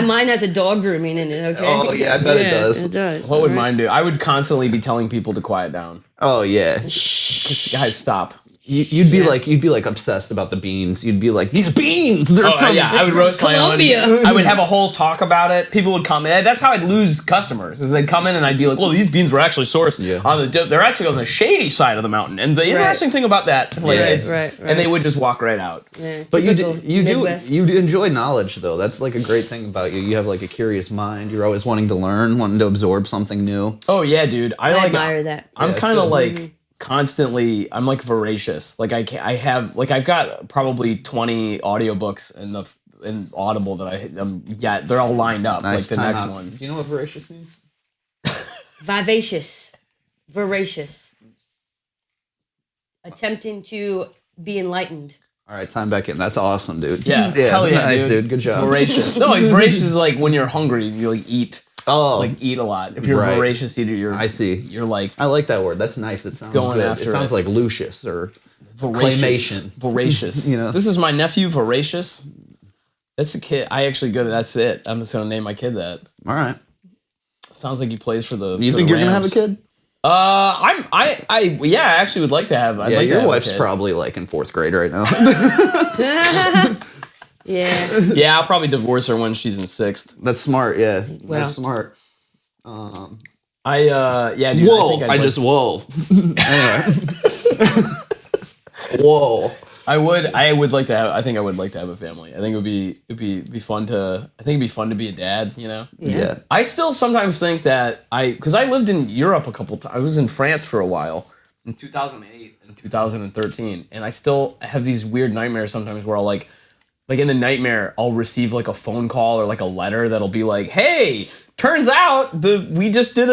Mine has a dog grooming in it, okay? Oh, yeah, I bet it does. It does. What would All right. mine do? I would constantly be telling people to quiet down. Oh yeah. Just, guys, stop. You'd be Yeah. like obsessed about the beans. You'd be like, these beans, they're Oh, from yeah, I would roast Colombia. my own. I would have a whole talk about it. People would come in. That's how I'd lose customers. Is they'd come in and I'd be like, well, these beans were actually sourced they're actually on the shady side of the mountain. And the interesting thing about that, like, Right. and they would just walk right out. Yeah, But typical you Midwest. do enjoy knowledge though. That's like a great thing about you. You have like a curious mind. You're always wanting to learn, wanting to absorb something new. Oh yeah, dude. I admire that. I'm Yeah, kind of so- like constantly. I'm like voracious. Like I've got probably 20 audiobooks in Audible that they're all lined up. Nice. Like the Time next out. one. Do you know what voracious means? Vivacious. Voracious. Attempting to be enlightened. All right, time back in. That's awesome, dude. Yeah, hell yeah, nice, dude. Good job. Voracious. No, like, voracious is like when you're hungry, you like eat. Oh, Like eat a lot. If you're Right. a voracious eater, I see. You're like I like that word. That's nice. It sounds Going good. after It sounds it. like Lucius or voracious. claymation. Voracious. You know? This is my nephew, Voracious. That's a kid. That's it. I'm just gonna name my kid that. All right. Sounds like he plays for the. You for think the you're gonna have a Rams. kid? I actually would like to have. I'd Yeah, like to your have a wife's kid. probably like in 4th grade right now. Yeah. Yeah, I'll probably divorce her when she's in 6th. That's smart. Yeah, Well. that's smart. Dude, Whoa! I think whoa. Anyway. Whoa. I would like to have. I think I would like to have a family. I think it'd be fun to. I think it'd be fun to be a dad. You know. Yeah. I still sometimes think that because I lived in Europe a couple times. I was in France for a while in 2008 and 2013, and I still have these weird nightmares sometimes where I'll like in the nightmare I'll receive like a phone call or like a letter that'll be like, "Hey, turns out we just did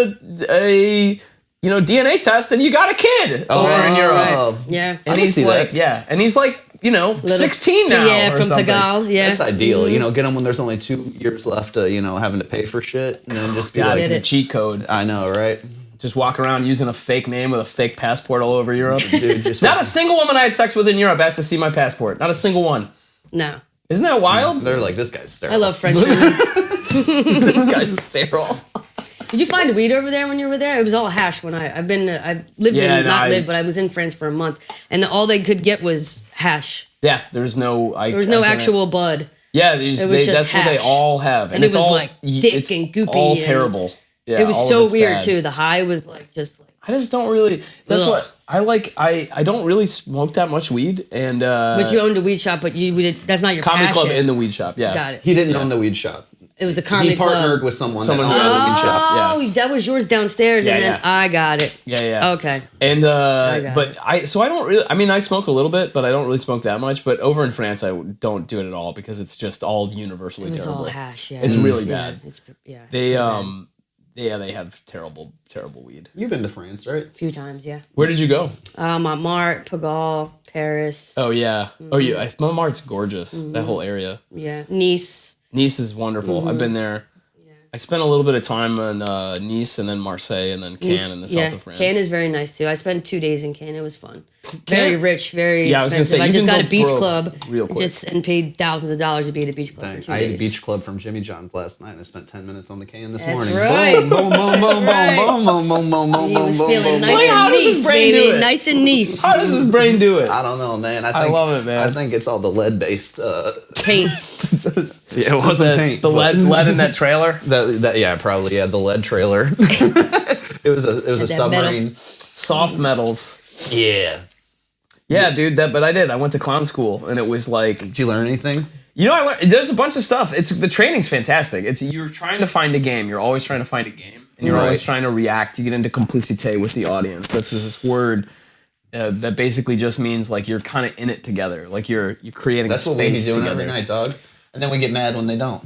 a DNA test and you got a kid over in Europe." Right. Yeah. And can he's see like, that. and he's like, 16 now. Yeah, or from something. Pagal. Yeah. That's ideal. Get them when there's only 2 years left to, having to pay for shit. And then just be That's like, the cheat code. I know, right? Just walk around using a fake name with a fake passport all over Europe. Dude, just Not a single woman I had sex with in Europe asked to see my passport. Not a single one. No. Isn't that wild? They're like, this guy's sterile. I love French women. This guy's sterile. Did you find weed over there when you were there? It was all hash when I've lived but I was in France for a month, and all they could get was hash. Yeah, there was no actual bud. Yeah, just that's what they hash. all have, And it was all, like thick and goopy. All and terrible. Yeah, it was all of so it's weird bad. too. The high was like just like. I just don't really. That's Ugh. what I like. I don't really smoke that much weed, and But you owned a weed shop, but that's not your comedy passion. club in the weed shop. Yeah, Got it. He didn't own the weed shop. It was a comedy He partnered club. with someone Someone that who owned owned the weed shop. Oh, Yeah. that was yours downstairs, Yeah, and then yeah. I got it. Yeah. Okay. And got but I don't really. I mean, I smoke a little bit, but I don't really smoke that much. But over in France, I don't do it at all because it's just all universally It was terrible. all hash. Yeah. It's really Yeah, bad. it's They pretty bad. they have terrible weed. You've been to France, right? A few times, yeah. Where did you go? Montmartre, Pigalle, Paris. Oh yeah. Oh yeah. Montmartre's gorgeous. That whole area. Yeah, Nice. Nice is wonderful. I've been there. I spent a little bit of time in Nice and then Marseille and then Cannes in the south of France. Cannes is very nice too. I spent 2 days in Cannes. It was fun. Very rich, very Yeah, I was gonna expensive. say, I you just can got go a beach broke club real quick. and paid thousands of dollars to be at a beach club Dang, for 2 I days. ate Beach Club from Jimmy John's last night. I spent 10 minutes on the can this That's morning. right. Boom, boom, boom, boom, Right. boom, boom, boom, boom, boom, He boom, was boom, feeling boom, nice boom. How and does his nice, brain baby. do it? Nice and nice. How does his brain do it? I don't know, man. I love it, man. I think it's all the lead-based. Paint. Yeah, it wasn't paint. The lead in that trailer. Yeah, probably. Yeah, the lead trailer. it was a That submarine. Soft metals. Yeah. Yeah, dude. But I did. I went to clown school, and it was like, Did you learn anything? you know, I learned. There's a bunch of stuff. The training's fantastic. You're trying to find a game. You're always trying to find a game, and you're always Right. trying to react. You get into complicité with the audience. That's this word that basically just means like you're kind of in it together. Like you're creating. That's a what we be space doing together. every night, dog. And then we get mad when they don't.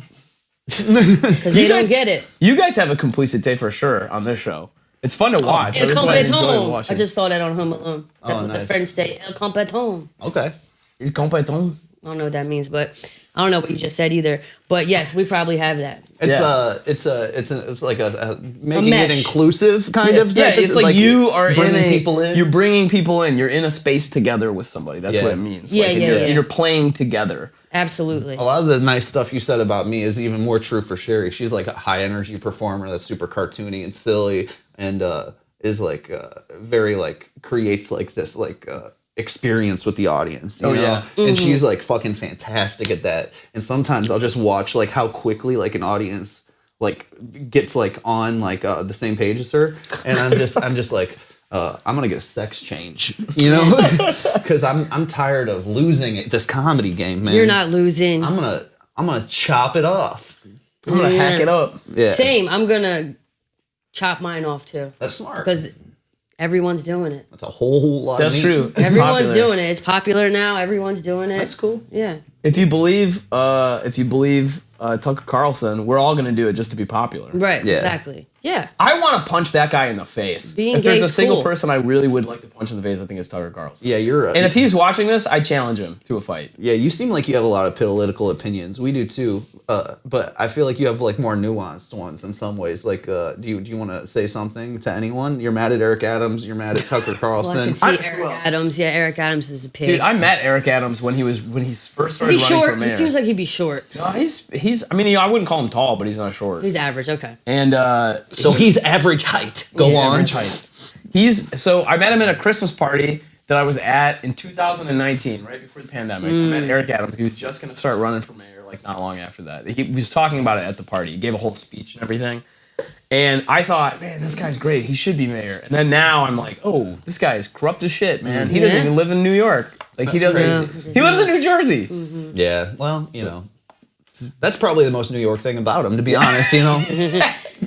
Because they don't guys- get it. You guys have a complicité for sure on this show. It's fun to watch. El That's why I enjoy compétent. watching. I just saw that on Home Alone. That's Oh, what the nice. French say. El compétent. Okay. Il compétent. I don't know what that means, but I don't know what you just said either. But yes, we probably have that. It's like a making it mesh. inclusive kind of. Yeah, it's like you are bringing in people in. You're bringing people in. You're in a space together with somebody. That's Yeah. what it means. Yeah, and yeah, you're, yeah. You're playing together. Absolutely. A lot of the nice stuff you said about me is even more true for Sheri. She's like a high energy performer that's super cartoony and silly, and is like very like creates like this like experience with the audience. You know? yeah. And she's like fucking fantastic at that. And sometimes I'll just watch like how quickly like an audience like gets like on like the same page as her, and I'm just like. I'm gonna get a sex change, you know, because I'm tired of losing at this comedy game, man. You're not losing. I'm gonna chop it off. I'm gonna hack it up. Yeah, Same. I'm going to chop mine off too. That's smart. Because everyone's doing it. That's a whole lot. That's of meat. true. It's Everyone's popular. doing it. It's popular now. Everyone's doing it. That's cool. Yeah. If you believe Tucker Carlson, we're all gonna do it just to be popular. Right. Yeah. Exactly. Yeah. I want to punch that guy in the face. Being if there's gay a is single cool. person I really would like to punch in the face, I think it's Tucker Carlson. Yeah, you're. And if he's watching this, I challenge him to a fight. yeah, you seem like you have a lot of political opinions. We do too. But I feel like you have like more nuanced ones in some ways. Like, do you want to say something to anyone? You're mad at Eric Adams. You're mad at Tucker Well, I Carlson. can see Eric Adams. Yeah, Eric Adams is a pig. Dude, I met Eric Adams when he first started is he running for short? mayor. He seems like he'd be short. No, he's. I mean, I wouldn't call him tall, but he's not short. He's average. Okay. And so he's average height. Go on. average height. So I met him at a Christmas party that I was at in 2019, right before the pandemic. I met Eric Adams. He was just going to start running for mayor, like not long after that. He was talking about it at the party. He gave a whole speech and everything. And I thought, man, this guy's great. He should be mayor. And then now I'm like, oh, this guy is corrupt as shit, man. He doesn't Yeah. even live in New York. Like he doesn't. crazy. He lives in New Jersey. Yeah. Well, you know, that's probably the most New York thing about him, to be honest. You know.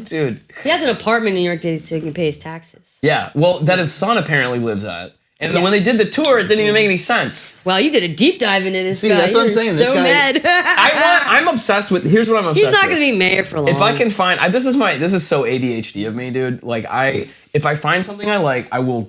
Dude. He has an apartment in New York that so he can pay his taxes. Yeah. Well, that his son apparently lives at. And then when they Yes. did the tour, it didn't even make any sense. Wow, you did a deep dive into this See, guy. that's what I'm You're saying. This So guy- mad. I'm obsessed with. Here's what I'm obsessed He's not with. going to be mayor for long. If I can find, this is so ADHD of me, dude. Like if I find something I like, I will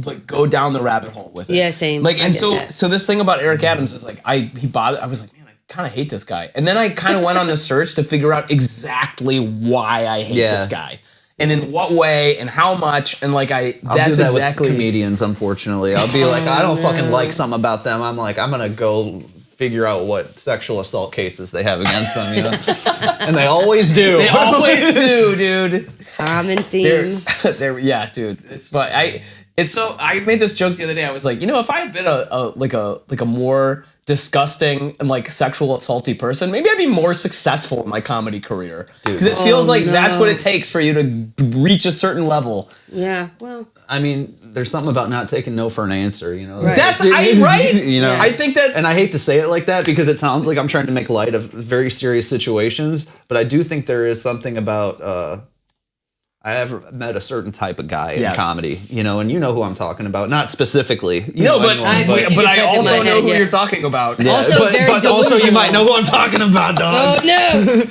like go down the rabbit hole with it. Yeah, same. Like, I and get so that. this thing about Eric Adams is like, I was like, man, I kind of hate this guy. And then I kind of went on this search to figure out exactly why I hate Yeah. this guy. And in what way and how much and like I'll do that's that exactly with comedians, unfortunately. I'll be like, I don't fucking like something about them. I'm like, I'm gonna go figure out what sexual assault cases they have against them, you know? And they always do. they always do, dude. Common theme. Yeah, dude. It's fun. I made this joke the other day. I was like, if I had been a more disgusting and like sexual assaulty person, maybe I'd be more successful in my comedy career. Because it feels like that's what it takes for you to reach a certain level. Yeah, well. I mean, there's something about not taking no for an answer, you know? Right. That's right. You know, I think that, and I hate to say it like that because it sounds like I'm trying to make light of very serious situations, but I do think there is something about, I have met a certain type of guy in comedy, you know, and you know who I'm talking about. Not specifically. But I also know who you're talking about. Yeah, also but also you might know who I'm talking about, dog. Oh, no.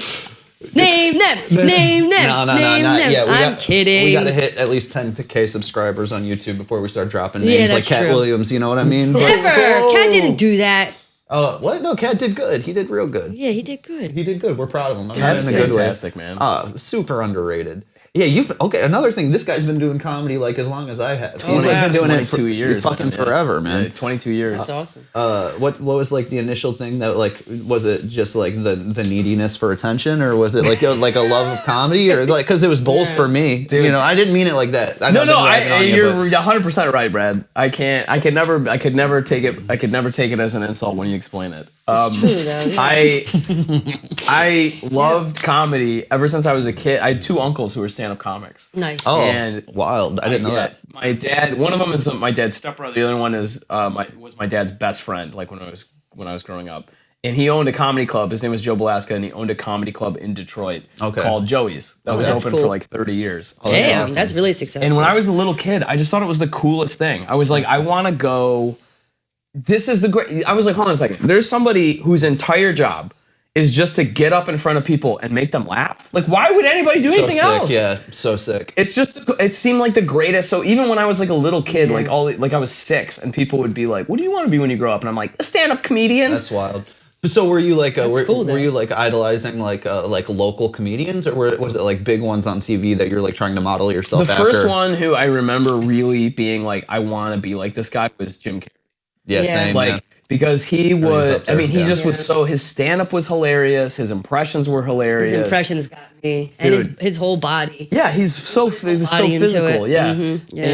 Name them. Name them. No, name not them. yet. I'm kidding. We got to hit at least 10K subscribers on YouTube before we start dropping names like that's Cat true. Williams, you know what I mean? Never. Cat didn't do that. What? No, Cat did good. He did real good. Yeah, he did good. He did good. We're proud of him. Cat's in a good way. fantastic, man. Super underrated. Yeah, another thing, this guy's been doing comedy like as long as I have. He's yeah. like been doing it for 22 years, fucking man. forever, man. Yeah, 22 years. That's awesome. What was like the initial thing that like was it just like the neediness for attention, or was it like a love of comedy, or like because it was both for me, Dude. You know? I didn't mean it like that. You're 100% right, Brad. I could never take it as an insult when you explain it. It's true, though. Yeah. I loved comedy ever since I was a kid. I had two uncles who were stand-up comics. Nice. Oh, And wild! I didn't know that. My dad, one of them is my dad's stepbrother. The other one is was my dad's best friend. Like when I was growing up, and he owned a comedy club. His name was Joe Belasca, and he owned a comedy club in Detroit called Joey's. That was That's open cool. for like 30 years. Damn, awesome. that's really successful. And when I was a little kid, I just thought it was the coolest thing. I was like, I want to go. This is the great. I was like, hold on a second. There's somebody whose entire job is just to get up in front of people and make them laugh. Like, why would anybody do anything else? Yeah, so sick. It's just, it seemed like the greatest. So even when I was like a little kid, like I was 6, and people would be like, "What do you want to be when you grow up?" And I'm like, a stand-up comedian. That's wild. So were you like cool, were you like idolizing like local comedians, or was it like big ones on TV that you're like trying to model yourself The after? first one who I remember really being like, I want to be like this guy was Jim Carrey. Yeah, Yeah. same. Like, yeah. because he he's was, up there, I mean, he yeah. just was so, his stand-up was hilarious. His impressions were hilarious. his impressions got me, and Dude. his whole body. Yeah, he was so body into physical. it. Yeah. Yeah.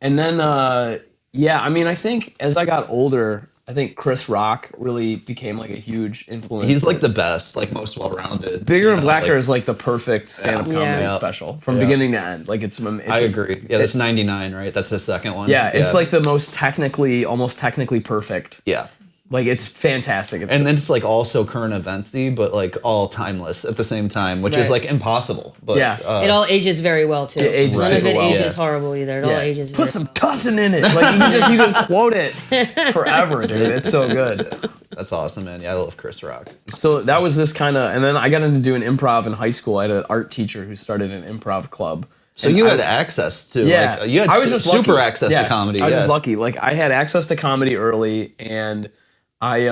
And then, I mean, I think as I got older, I think Chris Rock really became like a huge influence. He's like the best, like most well-rounded. Bigger you and know, Blacker like- is like the perfect stand-up comedy Yeah. special from beginning to end. Like it's I agree. Yeah, that's 99, right? That's the second one. Yeah, it's like the most almost technically perfect. Yeah. Like it's fantastic. It's, And then it's like also current eventsy, but like all timeless at the same time, which is Right. like impossible. But Yeah. It all ages very well too. It ages None of super it well. ages horrible either. It all ages. Put very some well. tussin in it. Like you can quote it forever, dude. It's so good. that's awesome, man. Yeah, I love Chris Rock. So that was this kind of, and then I got into doing improv in high school. I had an art teacher who started an improv club. So And you I- had access to, Yeah, like, you had I was just super lucky. access to comedy. I was yeah. just lucky. Like I had access to comedy early, and I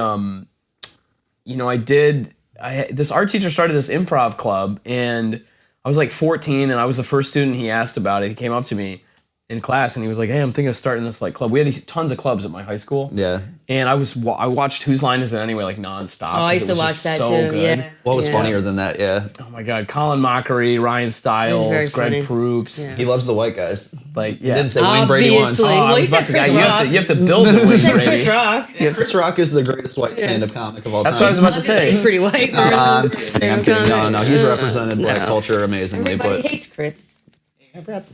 this art teacher started this improv club, and I was like 14, and I was the first student he asked about it. He came up to me in class, and he was like, "Hey, I'm thinking of starting this like club." We had tons of clubs at my high school. Yeah. And I watched Whose Line Is It Anyway like nonstop. Oh, I 'cause used it to was watch just that so too. good. Yeah. What was Yeah. funnier than that? Yeah. Oh my God, Colin Mockery, Ryan Stiles, very Greg funny. Proops, Yeah. He loves the white guys. like He yeah. didn't say Wayne Brady once. Obviously. I Well, was you said about to- Chris you have Rock. to- you have to build the You Wayne said Brady. Chris Rock. Chris Rock is the greatest white stand-up comic of all That's time. what I was about to I was gonna say say. he's pretty white. I'm kidding. No, he's represented black No. culture amazingly, Everybody but hates Chris.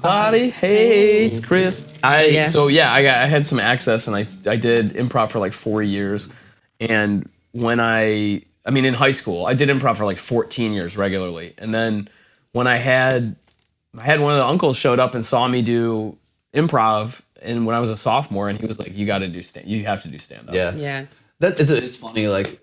Body hates Chris. Yeah. I had some access, and I did improv for like 4 years. And when I mean in high school, I did improv for like 14 years regularly. And then when I had one of the uncles showed up and saw me do improv, and when I was a sophomore, and he was like, you have to do stand up. yeah. Yeah. It's funny, like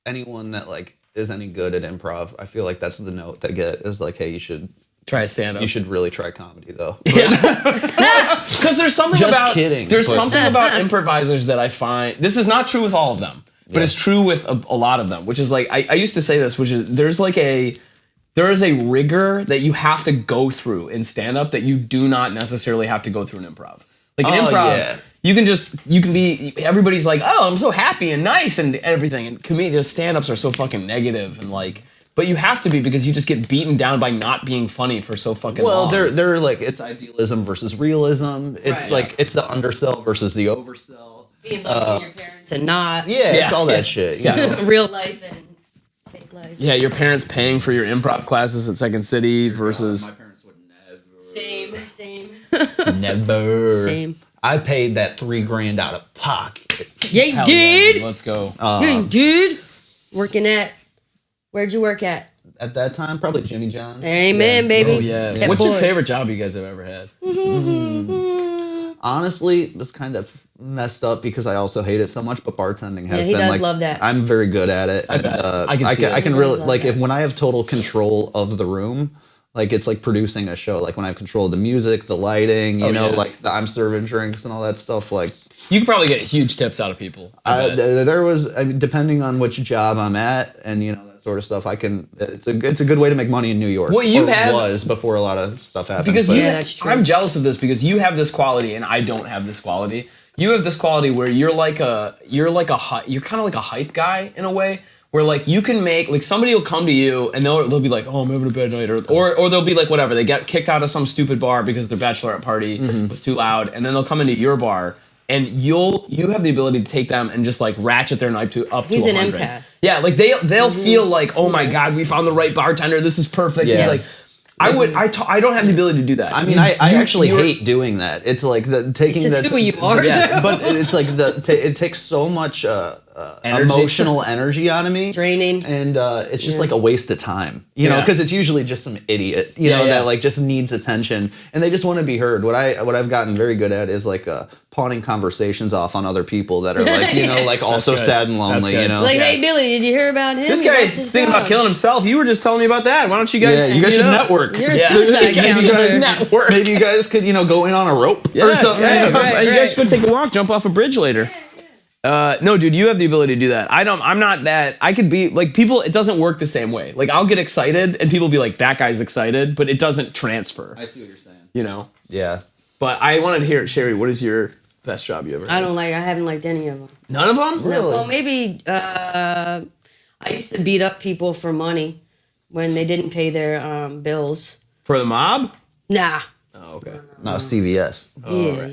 anyone that like is any good at improv, I feel like that's the note they get is like, hey, you should Try stand up. really try comedy though. Because there's something Just about kidding, there's but- something about improvisers that I find, this is not true with all of them, but Yeah. it's true with a lot of them, which is like I used to say this, which is there is a rigor that you have to go through in stand up that you do not necessarily have to go through in improv. Like in Oh, improv, yeah. you can be, everybody's like, oh, I'm so happy and nice and everything, and comedians, stand-ups are so fucking negative and like. But you have to be, because you just get beaten down by not being funny for so fucking Well, long. they're like, it's idealism versus realism. It's Right. like it's the undersell versus the oversell. Being loved your parents and not. Yeah, it's all that shit. You know? Real life and fake life. Yeah, your parents paying for your improv classes at Second City versus. My parents would never. Same. Never. Same. I paid that $3,000 out of pocket. Yeah, you Hell did. dude, let's go. Yeah, you did. Working at. Where'd you work at? At that time, probably Jimmy John's. Amen, baby. Oh yeah. Yeah, What's your boys. favorite job you guys have ever had? Honestly, that's kind of messed up because I also hate it so much. But bartending has he been does like love that. I'm very good at it. I bet. I can see I can it. really Love like that. if when I have total control of the room. Like it's like producing a show. Like when I have control of the music, the lighting, you know, yeah. like I'm serving drinks and all that stuff. Like You could probably get huge tips out of people. I bet. there was, I mean, depending on which job I'm at, and you know that sort of stuff. I can. It's a good way to make money in New York. What you or have- was before a lot of stuff happened. Because but- you, Yeah, that's true. I'm jealous of this because you have this quality and I don't have this quality. You have this quality where you're kind of like a hype guy in a way. Where like you can make like somebody will come to you and they'll be like, oh, I'm having a bad night, or they'll be like whatever, they get kicked out of some stupid bar because their bachelorette party was too loud, and then they'll come into your bar and you have the ability to take them and just like ratchet their night up He's to an 100. empath. Yeah, like they'll feel like, oh my god, we found the right bartender. This is perfect. Yes. It's like I don't have the ability to do that. I mean, I actually hate doing that. It's like taking It's that. just who you are. Yeah, but it's like it takes so much Energy. emotional energy out of me. Draining. And it's just like a waste of time, you know, Yeah. because it's usually just some idiot, you Yeah, know, yeah. that like just needs attention and they just want to be heard. What I've gotten very good at is like pawning conversations off on other people that are like, you know, like also good. sad and That's lonely, good. you know. Like, Yeah. hey, Billy, did you hear about him? this He guy's lost his thinking about job. killing himself. You were just telling me about that. Why don't you guys? Yeah, you guys meet should up? network. You're a Yeah. suicide You guys counselor. network. Maybe you guys could, you know, go in on a rope or Yeah, something. yeah, you know? right. You guys should take a walk, jump off a bridge later. No, dude, you have the ability to do that. I'm not that. I could be like people. It doesn't work the same way. Like I'll get excited, and people be like, "That guy's excited," but it doesn't transfer. I see what you're saying. You know. Yeah. But I wanted to hear, Sheri, what is your best job you ever had? I haven't liked any of them. None of them. No, well, maybe I used to beat up people for money when they didn't pay their bills. For the mob. Nah. Oh, okay. No, CVS. Yeah.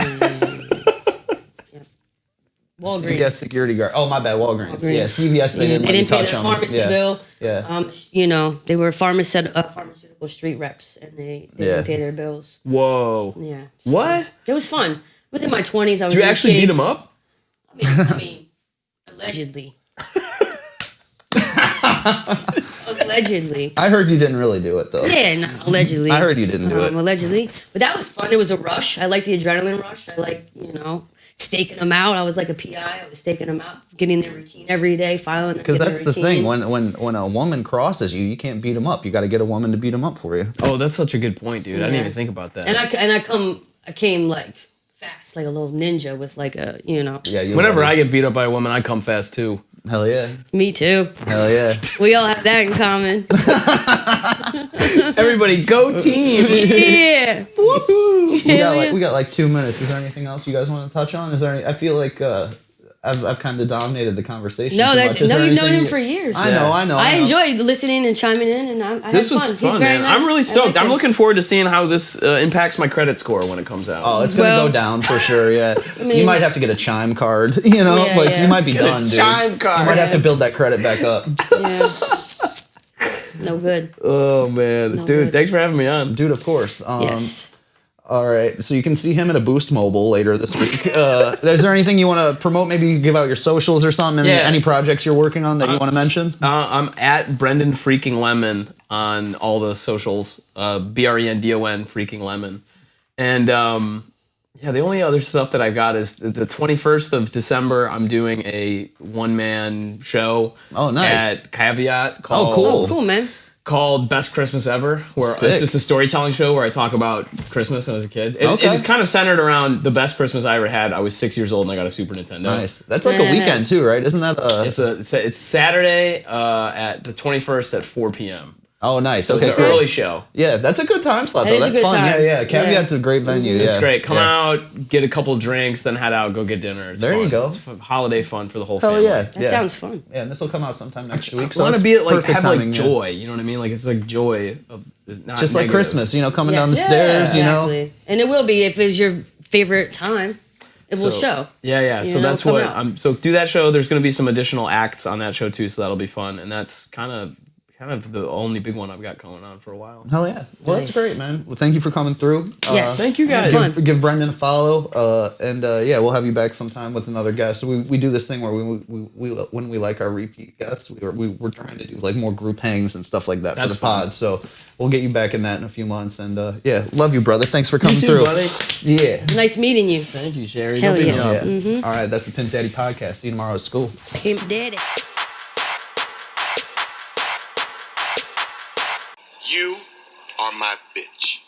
Walgreens. CVS security guard. Oh, my bad. Walgreens. Yeah, CVS. They didn't, They didn't pay touch their on. pharmacy Yeah. bill. Yeah. You know, they were pharmaceutical street reps, and they didn't pay their bills. Whoa. Yeah. So What? It was fun. I was in my 20s. I was Did you in actually shape. beat him up? I mean, allegedly. Allegedly. I heard you didn't really do it though. Yeah, no, allegedly. I heard you didn't do it. Allegedly. But that was fun. It was a rush. I liked the adrenaline rush. I liked, staking them out. I was like a PI. I was staking them out, getting their routine every day, filing them. Because getting that's their the thing. routine. When a woman crosses you, you can't beat them up. You got to get a woman to beat them up for you. Oh, that's such a good point, dude. I didn't Yeah. even think about that. And I came like fast, like a little ninja with like a, Yeah. You Whenever love I get beat up by a woman, I come fast too. it. Hell yeah. Me too. Hell yeah. We all have that in common. Everybody, go team! Yeah. We got like 2 minutes. Is there anything else you guys want to touch on? Is there any? I feel like I've kind of dominated the conversation. No, too much. Is there you've known anything him you- for years. I know. I enjoyed listening and chiming in, and I This had was fun. fun, He's very man. nice. I'm really I stoked. like I'm him. looking forward to seeing how this impacts my credit score when it comes out. Oh, it's gonna Well- go down for sure. Yeah, mean- you might have to get a chime card. You know, Yeah, like yeah. you might be Get a done, dude. chime card. You might have to build that credit back up, Yeah. No good. Oh man, No dude, good. thanks for having me on. dude. Of course. Yes. All right, so you can see him at a Boost Mobile later this week. Is there anything you want to promote? Maybe you give out your socials or something. Yeah. Any projects you're working on that you want to mention? I'm at Brendon freaking Lemon on all the socials. BRENDON freaking Lemon, and the only other stuff that I've got is the 21st of December. I'm doing a one-man show. Oh, nice. At Caveat. Called, Oh, cool. Oh, cool, man. Called Best Christmas Ever, where Sick. it's just a storytelling show where I talk about Christmas as a kid. Okay. It's kind of centered around the best Christmas I ever had. I was 6 years old and I got a Super Nintendo. Nice. That's like a weekend too, right? Isn't that It's Saturday at the 21st at 4 p.m. Oh, nice. So Okay, it's an cool. early show. Yeah, that's a good time slot That though. is a That's good fun. time. Yeah. Caveat's a great venue. It's yeah. great. Come Yeah. out, get a couple drinks, then head out, go get dinner. It's There you fun. go. It's holiday fun for the whole Hell family. yeah. That sounds fun. Yeah, and this will come out sometime next week. I want to that's be at, like perfect have timing, like yeah. joy. You know what I mean? Like it's like joy of not Just like negative. Christmas, coming down the Yes. stairs, Exactly. And it will be if it was your favorite time. It will show. Yeah. You So know, that's come what out. so do that show. There's going to be some additional acts on that show too, so that'll be fun. And that's kind of the only big one I've got going on for a while. Hell yeah. Well, Nice. that's great, man. Well, thank you for coming through. Yes. Thank you guys. Fun. Give Brendon a follow, and yeah, we'll have you back sometime with another guest. We do this thing where we when we like our repeat guests, we're trying to do like more group hangs and stuff like that for That's the pod. fun. So we'll get you back in that in a few months. And yeah, love you, brother. Thanks for coming You too, through. buddy. Yeah. It's nice meeting you. Thank you, Sheri. Hell Don't beat me yeah. up. Yeah. All right, that's the Pimp Daddy podcast. See you tomorrow at school. Pimp Daddy. You are my bitch.